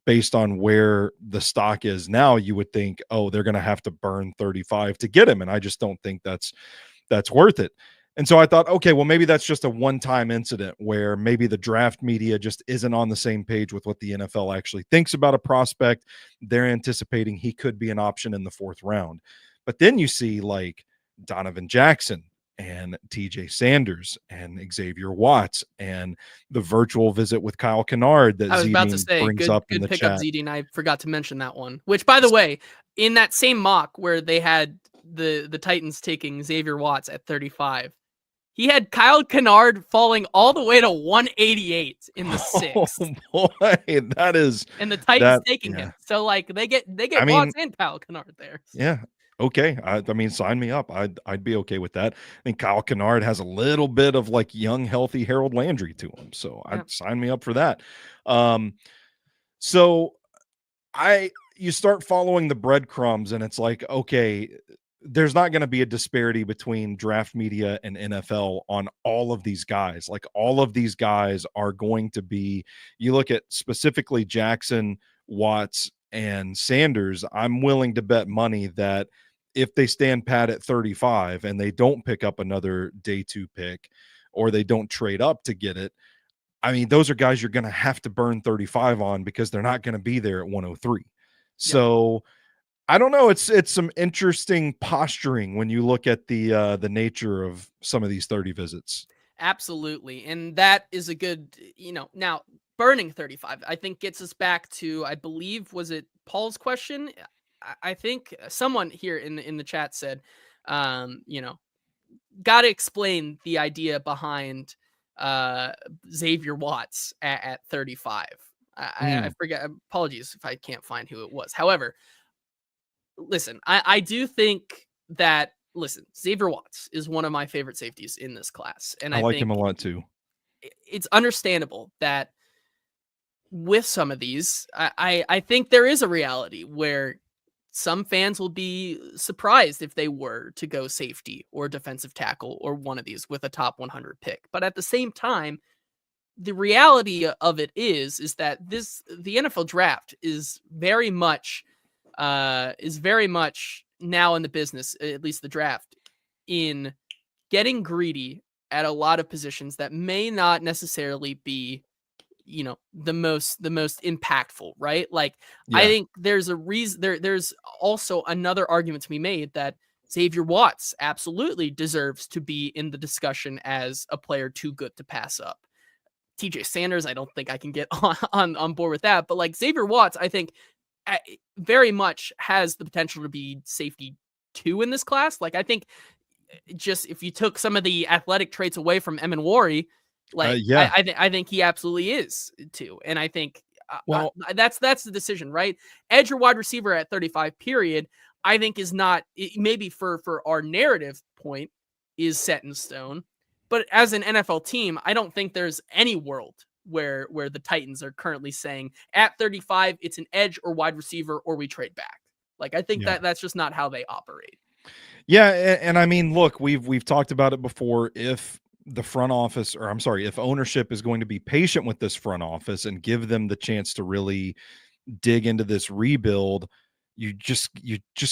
B: based on where the stock is now, you would think, oh, they're going to have to burn 35 to get him. And I just don't think that's worth it. And so I thought, okay, well, maybe that's just a one-time incident where maybe the draft media just isn't on the same page with what the NFL actually thinks about a prospect. They're anticipating he could be an option in the 4th round. But then you see like Donovan Jackson and TJ Sanders and Xavier Watts and the virtual visit with Kyle Kennard that
A: I was about to say,
B: brings up in the
A: pick
B: chat.
A: up ZD, and I forgot to mention that one, which, by the way, in that same mock where they had the Titans taking Xavier Watts at 35, he had Kyle Kennard falling all the way to 188 in the 6th.
B: Oh boy, that is,
A: and the Titans taking him. So like they get Watts and Kyle Kennard there. So.
B: Yeah. Okay. I mean, sign me up. I'd be okay with that. I think Kyle Kennard has a little bit of like young, healthy Harold Landry to him. So I'd sign me up for that. So you start following the breadcrumbs and it's like, okay, there's not going to be a disparity between draft media and NFL on all of these guys. Like all of these guys are going to be, you look at specifically Jackson, Watts, and Sanders, I'm willing to bet money that if they stand pat at 35 and they don't pick up another day 2 pick, or they don't trade up to get it, I mean, those are guys you're going to have to burn 35 on because they're not going to be there at 103.
A: Yep.
B: So I don't know. It's some interesting posturing when you look at the nature of some of these 30 visits.
A: Absolutely. And that is a good, now burning 35, I think gets us back to, I believe, was it Paul's question? I think someone here in the chat said, got to explain the idea behind Xavier Watts at 35. I forget. Apologies if I can't find who it was. However, listen, I do think that, Xavier Watts is one of my favorite safeties in this class. And
B: I
A: I
B: like
A: think
B: him a lot too.
A: it's understandable that with some of these, I think there is a reality where some fans will be surprised if they were to go safety or defensive tackle or one of these with a top 100 pick. But at the same time, the reality of it is that the NFL draft is very much now in the business, at least the draft, in getting greedy at a lot of positions that may not necessarily be the most impactful, right? Like, I
B: Yeah.
A: think there's a reason there's also another argument to be made that Xavier Watts absolutely deserves to be in the discussion as a player too good to pass up. TJ Sanders, I don't think I can get on board with that, but like Xavier Watts, I think very much has the potential to be safety 2 in this class. Like, I think just if you took some of the athletic traits away from M.L.Rose, like
B: Yeah.
A: I think he absolutely is too. And I think
B: Well,
A: that's the decision, right? Edge or wide receiver at 35 period, I think is not, maybe for our narrative point, is set in stone. But as an NFL team, I don't think there's any world where the Titans are currently saying at 35 it's an edge or wide receiver or we trade back. Like, I think
B: yeah.
A: that's just not how they operate.
B: Yeah, and I mean, look, we've talked about it before. If the front office, or I'm sorry, if ownership is going to be patient with this front office and give them the chance to really dig into this rebuild, you're just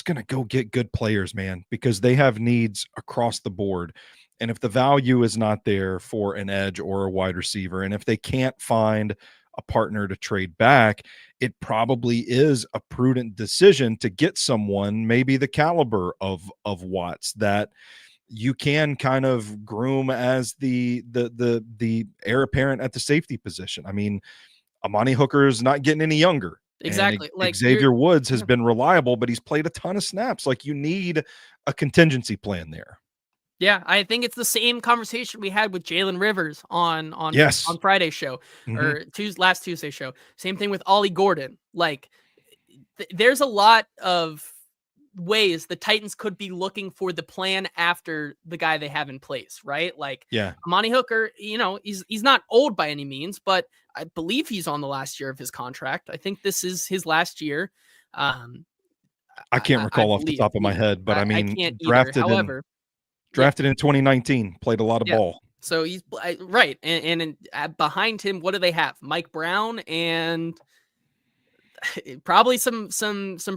B: going to go get good players, man, because they have needs across the board. And if the value is not there for an edge or a wide receiver, and if they can't find a partner to trade back, it probably is a prudent decision to get someone maybe the caliber of Watts that you can kind of groom as the heir apparent at the safety position. I mean, Amani Hooker is not getting any younger. And
A: Exactly. Like,
B: Xavier Woods has been reliable, but he's played a ton of snaps. Like, you need a contingency plan there.
A: yeah, I think it's the same conversation we had with Jalen Rivers on
B: Yes.
A: Friday's show, or last Tuesday's show. Same thing with Ollie Gordon. Like, there's a lot of ways the Titans could be looking for the plan after the guy they have in place, right? Like,
B: Yeah.
A: Amani Hooker, he's not old by any means, but I believe he's on the last year of his contract. I think this is his last year.
B: I can't recall off the top of my head, but I
A: I
B: mean,
A: can't either. However,
B: drafted in 2019, played a lot of ball.
A: So he's right, and behind him, what do they have? Mike Brown and probably some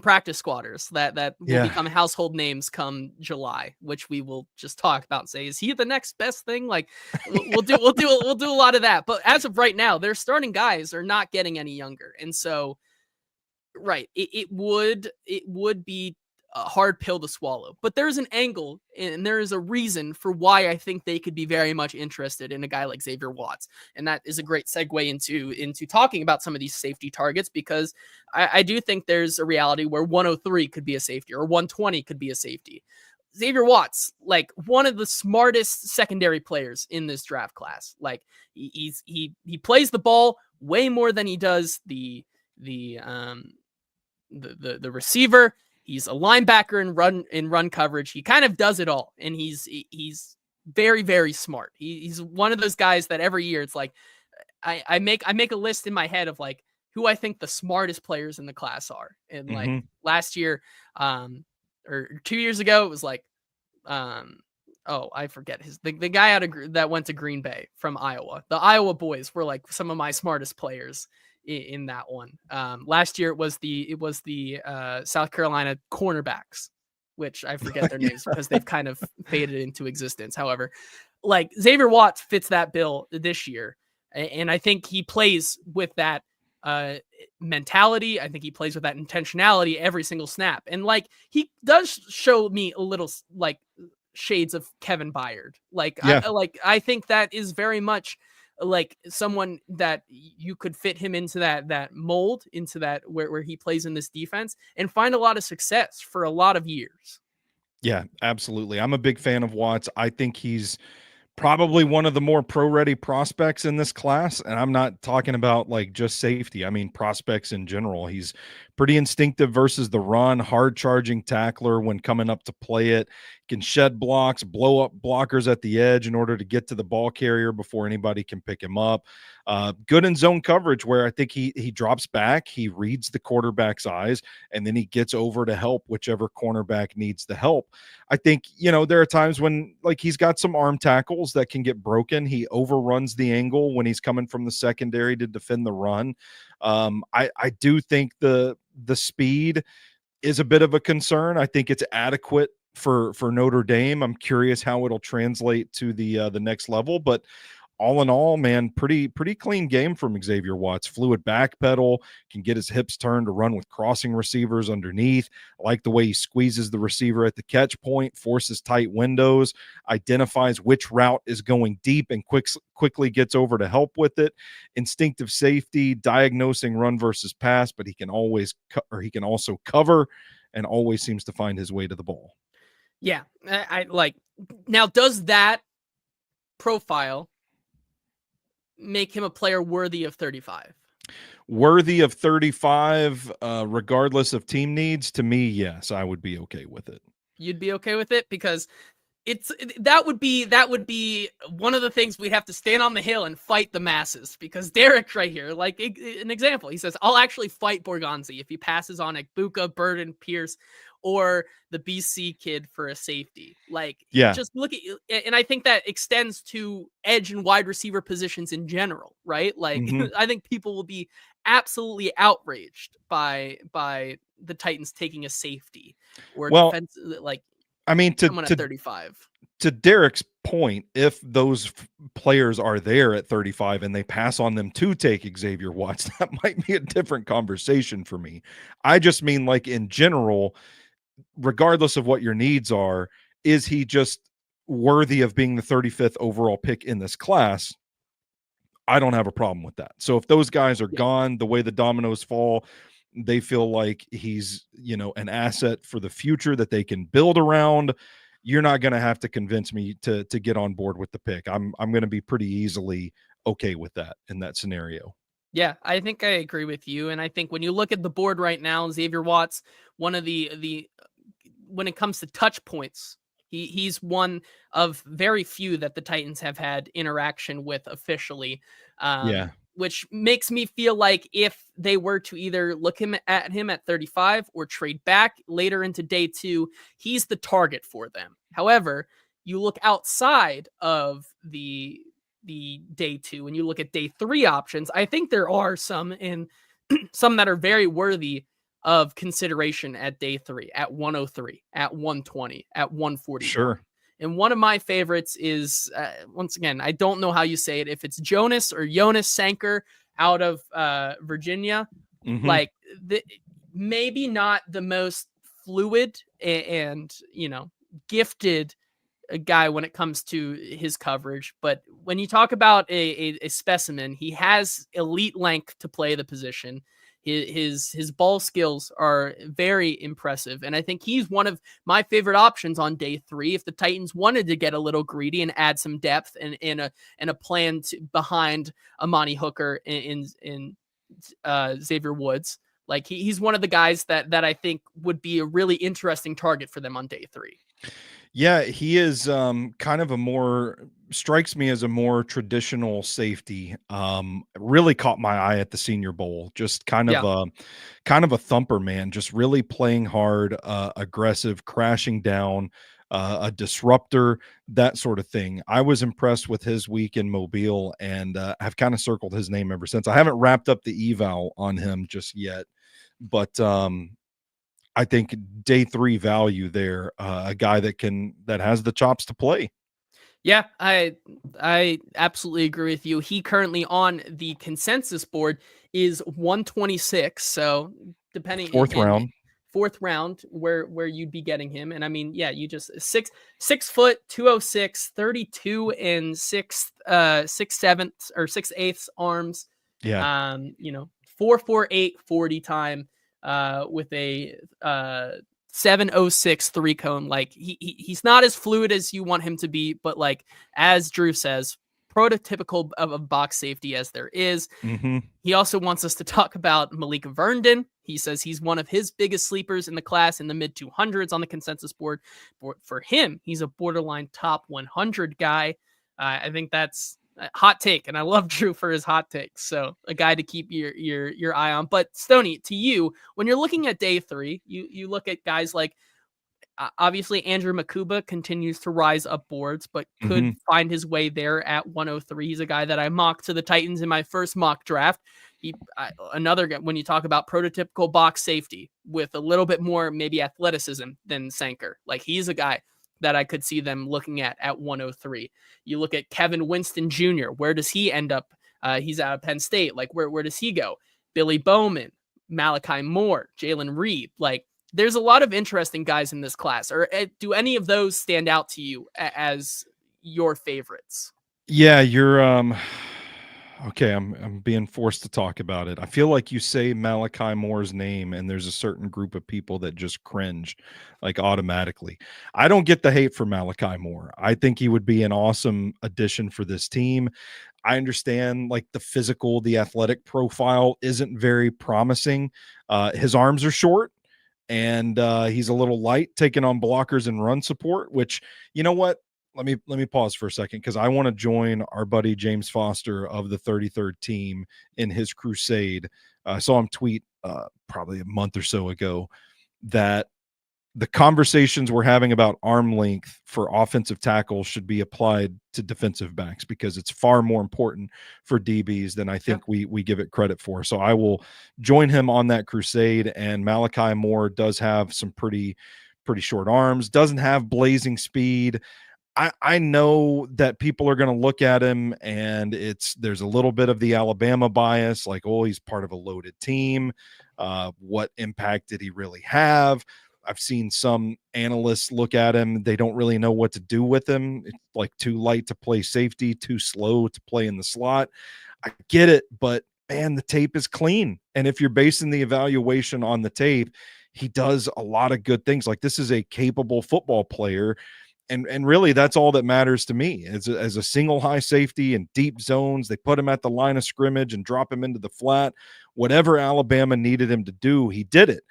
A: practice squatters that will become household names come July, which we will just talk about and say, is he the next best thing? Like, we'll do a lot of that. But as of right now, their starting guys are not getting any younger, and so right, it would be a hard pill to swallow. But there's an angle and there is a reason for why I think they could be very much interested in a guy like Xavier Watts. And that is a great segue into talking about some of these safety targets, because I do think there's a reality where 103 could be a safety or 120 could be a safety. Xavier Watts, like, one of the smartest secondary players in this draft class. Like, he plays the ball way more than he does the receiver. He's a linebacker in run coverage. He kind of does it all, and he's very, very smart. He's one of those guys that every year it's like I make a list in my head of like who I think the smartest players in the class are. And like last year, or 2 years ago, it was like I forget the guy that went to Green Bay from Iowa. The Iowa boys were like some of my smartest players in that one. Last year it was the South Carolina cornerbacks, which I forget their names because they've kind of faded into existence. However, like Xavier Watts fits that bill this year. And I think he plays with that uh, mentality. I think he plays with that intentionality every single snap. And like he does show me a little like shades of Kevin Byard.
B: Yeah.
A: I think that is very much like someone that you could fit him into that mold, into that where he plays in this defense and find a lot of success for a lot of years.
B: Yeah, absolutely. I'm a big fan of Watts. I think he's probably one of the more pro-ready prospects in this class, and I'm not talking about, like, just safety. I mean, prospects in general. He's pretty instinctive versus the run, hard-charging tackler when coming up to play it, can shed blocks, blow up blockers at the edge in order to get to the ball carrier before anybody can pick him up. Good in zone coverage where I think he drops back, he reads the quarterback's eyes, and then he gets over to help whichever cornerback needs the help. I think, there are times when, like, he's got some arm tackles that can get broken. He overruns the angle when he's coming from the secondary to defend the run. I do think the speed is a bit of a concern. I think it's adequate for Notre Dame. I'm curious how it'll translate to the next level, but all in all, man, pretty clean game from Xavier Watts. Fluid back pedal, can get his hips turned to run with crossing receivers underneath. I like the way he squeezes the receiver at the catch point, forces tight windows, identifies which route is going deep, and quickly gets over to help with it. Instinctive safety, diagnosing run versus pass, but he can also cover, and always seems to find his way to the ball.
A: Yeah, I like. Now, does that profile make him a player worthy of 35?
B: Worthy of 35, regardless of team needs? To me, yes, I would be okay with it.
A: You'd be okay with it because that would be one of the things we'd have to stand on the hill and fight the masses, because Derek right here, like an example, he says, I'll actually fight Borgonzi if he passes on Ekbuka, Burden, Pierce, or the BC kid for a safety. Like,
B: yeah,
A: just look at, and I think that extends to edge and wide receiver positions in general, right? Like, I think people will be absolutely outraged by the Titans taking a safety or defense, like,
B: I mean,
A: someone at 35.
B: To Derek's point, if those players are there at 35 and they pass on them to take Xavier Watts, that might be a different conversation for me. I just mean, like, in general, regardless of what your needs are, is he just worthy of being the 35th overall pick in this class? I don't have a problem with that. So if those guys are gone, the way the dominoes fall, they feel like he's, an asset for the future that they can build around. You're not going to have to convince me to get on board with the pick. I'm going to be pretty easily okay with that in that scenario.
A: Yeah, I think I agree with you. And I think when you look at the board right now, Xavier Watts, one of the when it comes to touch points, he's one of very few that the Titans have had interaction with officially.
B: Yeah.
A: Which makes me feel like if they were to either look at him at 35 or trade back later into day 2, he's the target for them. However, you look outside of the day 2 and you look at day 3 options, I think there are some some that are very worthy of consideration at day 3, at 103, at 120, at 141.
B: Sure.
A: And one of my favorites is, once again, I don't know how you say it, if it's Jonas or Jonas Sanker out of Virginia. Like, maybe not the most fluid and gifted guy when it comes to his coverage, but when you talk about a specimen, he has elite length to play the position. His ball skills are very impressive, and I think he's one of my favorite options on day 3 if the Titans wanted to get a little greedy and add some depth and a plan behind Amani Hooker in Xavier Woods. Like, he's one of the guys that I think would be a really interesting target for them on day 3.
B: Yeah, he is kind of strikes me as a more traditional safety. Really caught my eye at the Senior Bowl. Just kind of a thumper, man. Just really playing hard, aggressive, crashing down, a disruptor, that sort of thing. I was impressed with his week in Mobile, and have kind of circled his name ever since. I haven't wrapped up the eval on him just yet, but I think day 3 value there, a guy that has the chops to play.
A: Yeah, I absolutely agree with you. He currently on the consensus board is 126. So depending
B: Fourth
A: and
B: round.
A: fourth round where you'd be getting him. And I mean, yeah, you just 6 foot 206, 32 and six sevenths or 6/8 arms.
B: Yeah.
A: 4.48 40 time with a 706 3 cone. Like he's not as fluid as you want him to be, but like as Drew says, prototypical of a box safety as there is.
B: Hmm.
A: He also wants us to talk about Malik Verndon. He says he's one of his biggest sleepers in the class in the mid 200s on the consensus board. For him, he's a borderline top 100 guy. I think that's a hot take, and I love Drew for his hot takes. So a guy to keep your eye on. But Stoney, to you, when you're looking at day three, you look at guys like obviously Andrew Makuba continues to rise up boards, but could
B: Hmm.
A: find his way there at 103. He's a guy that I mocked to the Titans in my first mock draft. Another guy, when you talk about prototypical box safety with a little bit more maybe athleticism than Sanker, like he's a guy that I could see them looking at 103. You look at Kevin Winston Jr. Where does he end up? He's out of Penn State. Like where does he go? Billy Bowman, Malachi Moore, Jalen Reed. Like there's a lot of interesting guys in this class. Or do any of those stand out to you as your favorites?
B: Yeah, you're okay, I'm being forced to talk about it. I feel like you say Malachi Moore's name and there's a certain group of people that just cringe like automatically. I don't get the hate for Malachi Moore. I think he would be an awesome addition for this team. I understand like the physical, the athletic profile isn't very promising. His arms are short and he's a little light taking on blockers and run support, which you know what? Let me pause for a second because I want to join our buddy James Foster of the 33rd team in his crusade. I saw him tweet probably a month or so ago that the conversations we're having about arm length for offensive tackles should be applied to defensive backs because it's far more important for DBs than I
A: Yeah.
B: think we give it credit for. So I will join him on that crusade. And Malachi Moore does have some pretty short arms, doesn't have blazing speed. I know that people are going to look at him and there's a little bit of the Alabama bias, like, oh, he's part of a loaded team. What impact did he really have? I've seen some analysts look at him. They don't really know what to do with him. It's like too light to play safety, too slow to play in the slot. I get it, but man, the tape is clean. And if you're basing the evaluation on the tape, he does a lot of good things. Like this is a capable football player and really that's all that matters to me as a single high safety in deep zones. They put him at the line of scrimmage and drop him into the flat. Whatever Alabama needed him to do, he did it.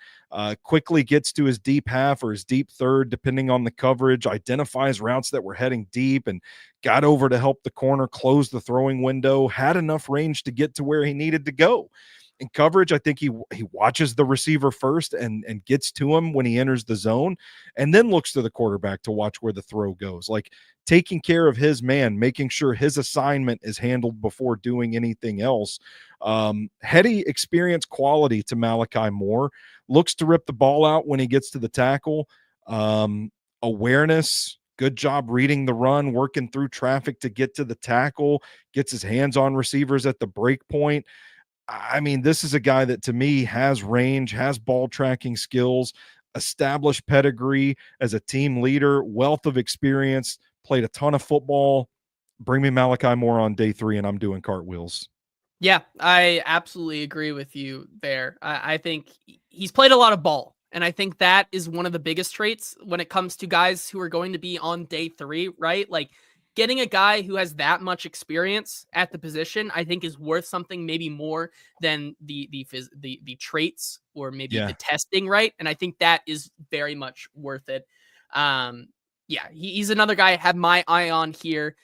B: Quickly gets to his deep half or his deep third, depending on the coverage, identifies routes that were heading deep and got over to help the corner close the throwing window, had enough range to get to where he needed to go. In coverage, I think he watches the receiver first and gets to him when he enters the zone, and then looks to the quarterback to watch where the throw goes. Like taking care of his man, making sure his assignment is handled before doing anything else. Heady experience quality to Malachi Moore. Looks to rip the ball out when he gets to the tackle. Awareness, good job reading the run, working through traffic to get to the tackle, gets his hands on receivers at the break point. I mean, this is a guy that to me has range, has ball tracking skills, established pedigree as a team leader, wealth of experience, played a ton of football. Bring me Malachi Moore on day 3 and I'm doing cartwheels.
A: Yeah, I absolutely agree with you there. I think he's played a lot of ball. And I think that is one of the biggest traits when it comes to guys who are going to be on day three, right? Like getting a guy who has that much experience at the position, I think is worth something maybe more than the traits or maybe the
B: Yeah.
A: testing, right? And I think that is very much worth it. Um, yeah, he's another guy I have my eye on here.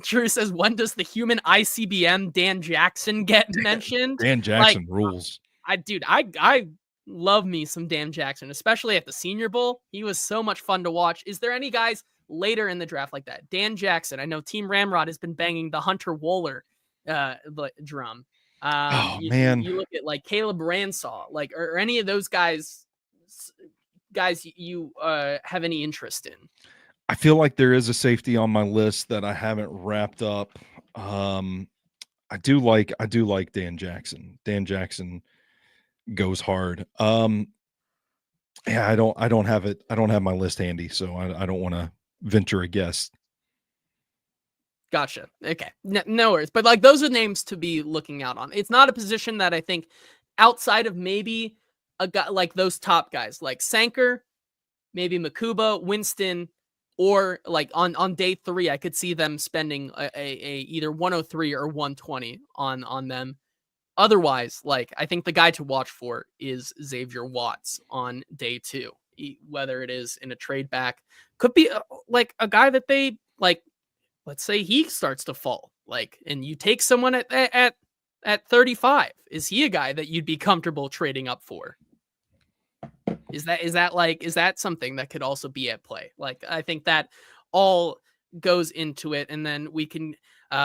A: Drew says, when does the human ICBM Dan Jackson get mentioned?
B: Dan
A: Like,
B: Jackson rules.
A: I love me some Dan Jackson, especially at the Senior Bowl. He was so much fun to watch. Is there any guys later in the draft like that? Dan Jackson. I know Team Ramrod has been banging the Hunter Wohler drum.
B: Oh man.
A: You look at like Caleb Ransaw, like or any of those guys you have any interest in?
B: I feel like there is a safety on my list that I haven't wrapped up. Um, I do like Dan Jackson. Dan Jackson goes hard. Yeah, I don't have it. I don't have my list handy, so I don't want to venture a guess.
A: Gotcha. Okay. No worries. But like those are names to be looking out on. It's not a position that I think outside of maybe a guy like those top guys like Sanker, maybe Makuba, Winston, or like on day 3, I could see them spending a either 103 or 120 on them. Otherwise, like I think the guy to watch for is Xavier Watts on day 2. Whether it is in a trade back, could be like a guy that they like. Let's say he starts to fall, like, and you take someone at 35. Is he a guy that you'd be comfortable trading up for? Is that something that could also be at play? Like, I think that all goes into it, and then we can,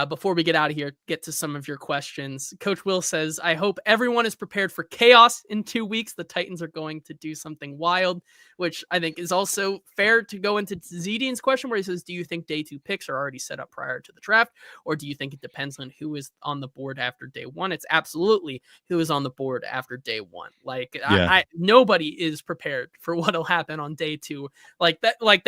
A: before we get out of here, get to some of your questions. Coach Will says, "I hope everyone is prepared for chaos in 2 weeks. The Titans are going to do something wild," which I think is also fair to go into Zedian's question, where he says, "Do you think day 2 picks are already set up prior to the draft, or do you think it depends on who is on the board after day 1?" It's absolutely who is on the board after day 1. Like,
B: Yeah.
A: I nobody is prepared for what'll happen on day 2. Like that, like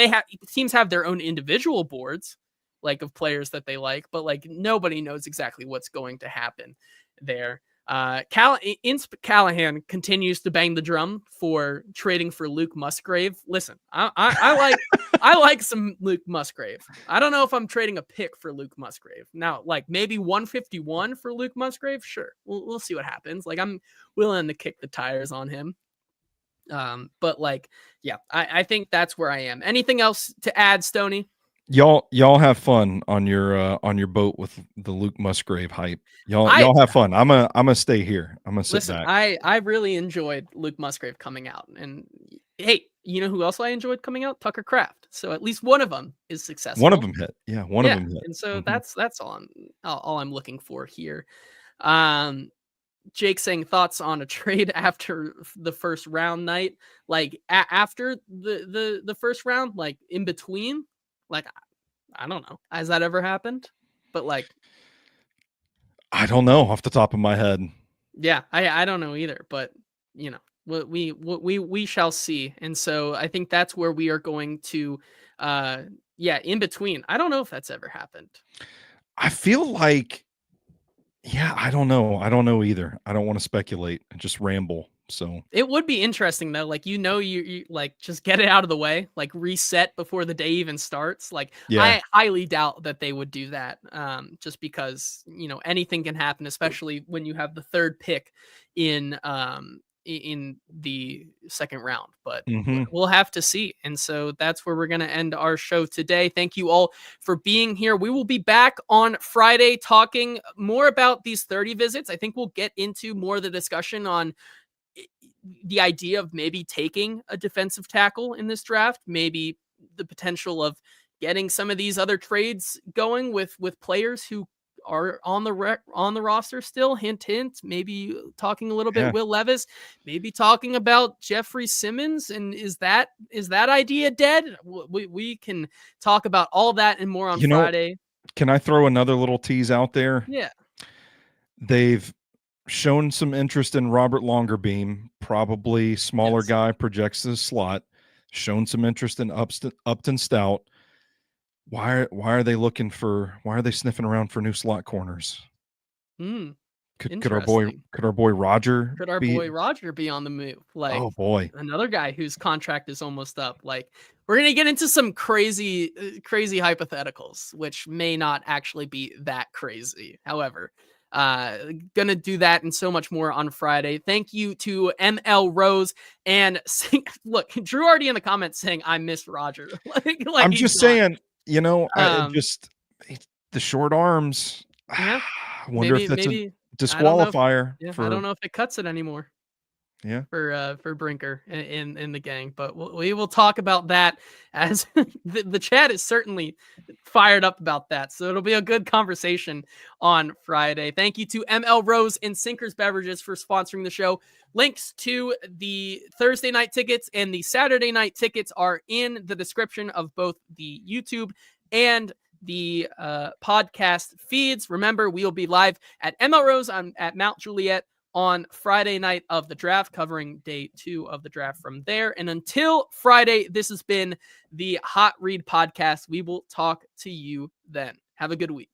A: teams have their own individual boards, like of players that they like, but like nobody knows exactly what's going to happen there. Callahan continues to bang the drum for trading for Luke Musgrave. Listen, I like some Luke Musgrave. I don't know if I'm trading a pick for Luke Musgrave. Now, like maybe 151 for Luke Musgrave. Sure. We'll see what happens. Like I'm willing to kick the tires on him. But like, yeah, I think that's where I am. Anything else to add, Stoney?
B: Y'all have fun on your boat with the Luke Musgrave hype. Y'all
A: I
B: y'all have fun. I'm gonna stay here. I'm gonna sit
A: Listen,
B: back.
A: I really enjoyed Luke Musgrave coming out, and hey, you know who else I enjoyed coming out? Tucker Kraft. So at least one of them is
B: One of
A: successful.
B: them hit. Yeah, one of
A: Yeah,
B: them hit.
A: and so
B: Mhm.
A: that's all I'm looking for here. Um, Jake saying thoughts on a trade after the first round night, like after the first round, like in between, like I don't know, has that ever happened? But like,
B: I don't know off the top of my head.
A: yeah, I don't know either, but you know, we shall see. And so I think that's where we are going to, uh, yeah, in between. I don't know if that's ever happened.
B: I feel like yeah, I don't know. I don't know either. I don't want to speculate and just ramble. So,
A: It would be interesting though, like you like just get it out of the way, like reset before the day even starts. Like
B: yeah.
A: I highly doubt that they would do that, just because anything can happen, especially when you have the third pick in in the second round. But
B: Mhm.
A: we'll have to see. And so that's where we're gonna end our show today. Thank you all for being here. We will be back on Friday talking more about these 30 visits. I think we'll get into more of the discussion on the idea of maybe taking a defensive tackle in this draft, maybe the potential of getting some of these other trades going with players who are on the roster still. Hint, hint. Maybe talking a little bit
B: Yeah.
A: Will Levis. Maybe talking about Jeffrey Simmons. And is that idea dead? We can talk about all that and more on
B: You know,
A: Friday.
B: can I throw another little tease out there?
A: Yeah.
B: They've shown some interest in Robert Longerbeam, probably smaller
A: Yes.
B: guy, projects as slot. Shown some interest in Upton Stout. Why are they looking for? Why are they sniffing around for new slot corners?
A: Hmm.
B: Could our boy
A: Interesting.
B: could our boy Roger
A: Could our
B: be?
A: boy Roger be on the move? Like
B: Oh boy,
A: another guy whose contract is almost up. Like we're gonna get into some crazy hypotheticals, which may not actually be that crazy. However, gonna do that and so much more on Friday. Thank you to M.L.Rose and look, Drew already in the comments saying I miss Roger. like
B: I'm
A: he's
B: just
A: gone.
B: saying. I
A: Um,
B: just the short arms.
A: yeah,
B: I wonder if
A: maybe
B: that's a
A: maybe I don't know if
B: disqualifier
A: yeah I
B: for
A: don't know if it cuts it anymore.
B: Yeah.
A: for Brinker in the gang, but we will talk about that as the chat is certainly fired up about that. So it'll be a good conversation on Friday. Thank you to M.L.Rose and Sinkers Beverages for sponsoring the show. Links to the Thursday night tickets and the Saturday night tickets are in the description of both the YouTube and the podcast feeds. Remember, we will be live at M.L.Rose at Mount Juliet on Friday night of the draft, covering day 2 of the draft from there. And until Friday, this has been the Hot Read Podcast. We will talk to you then. Have a good week.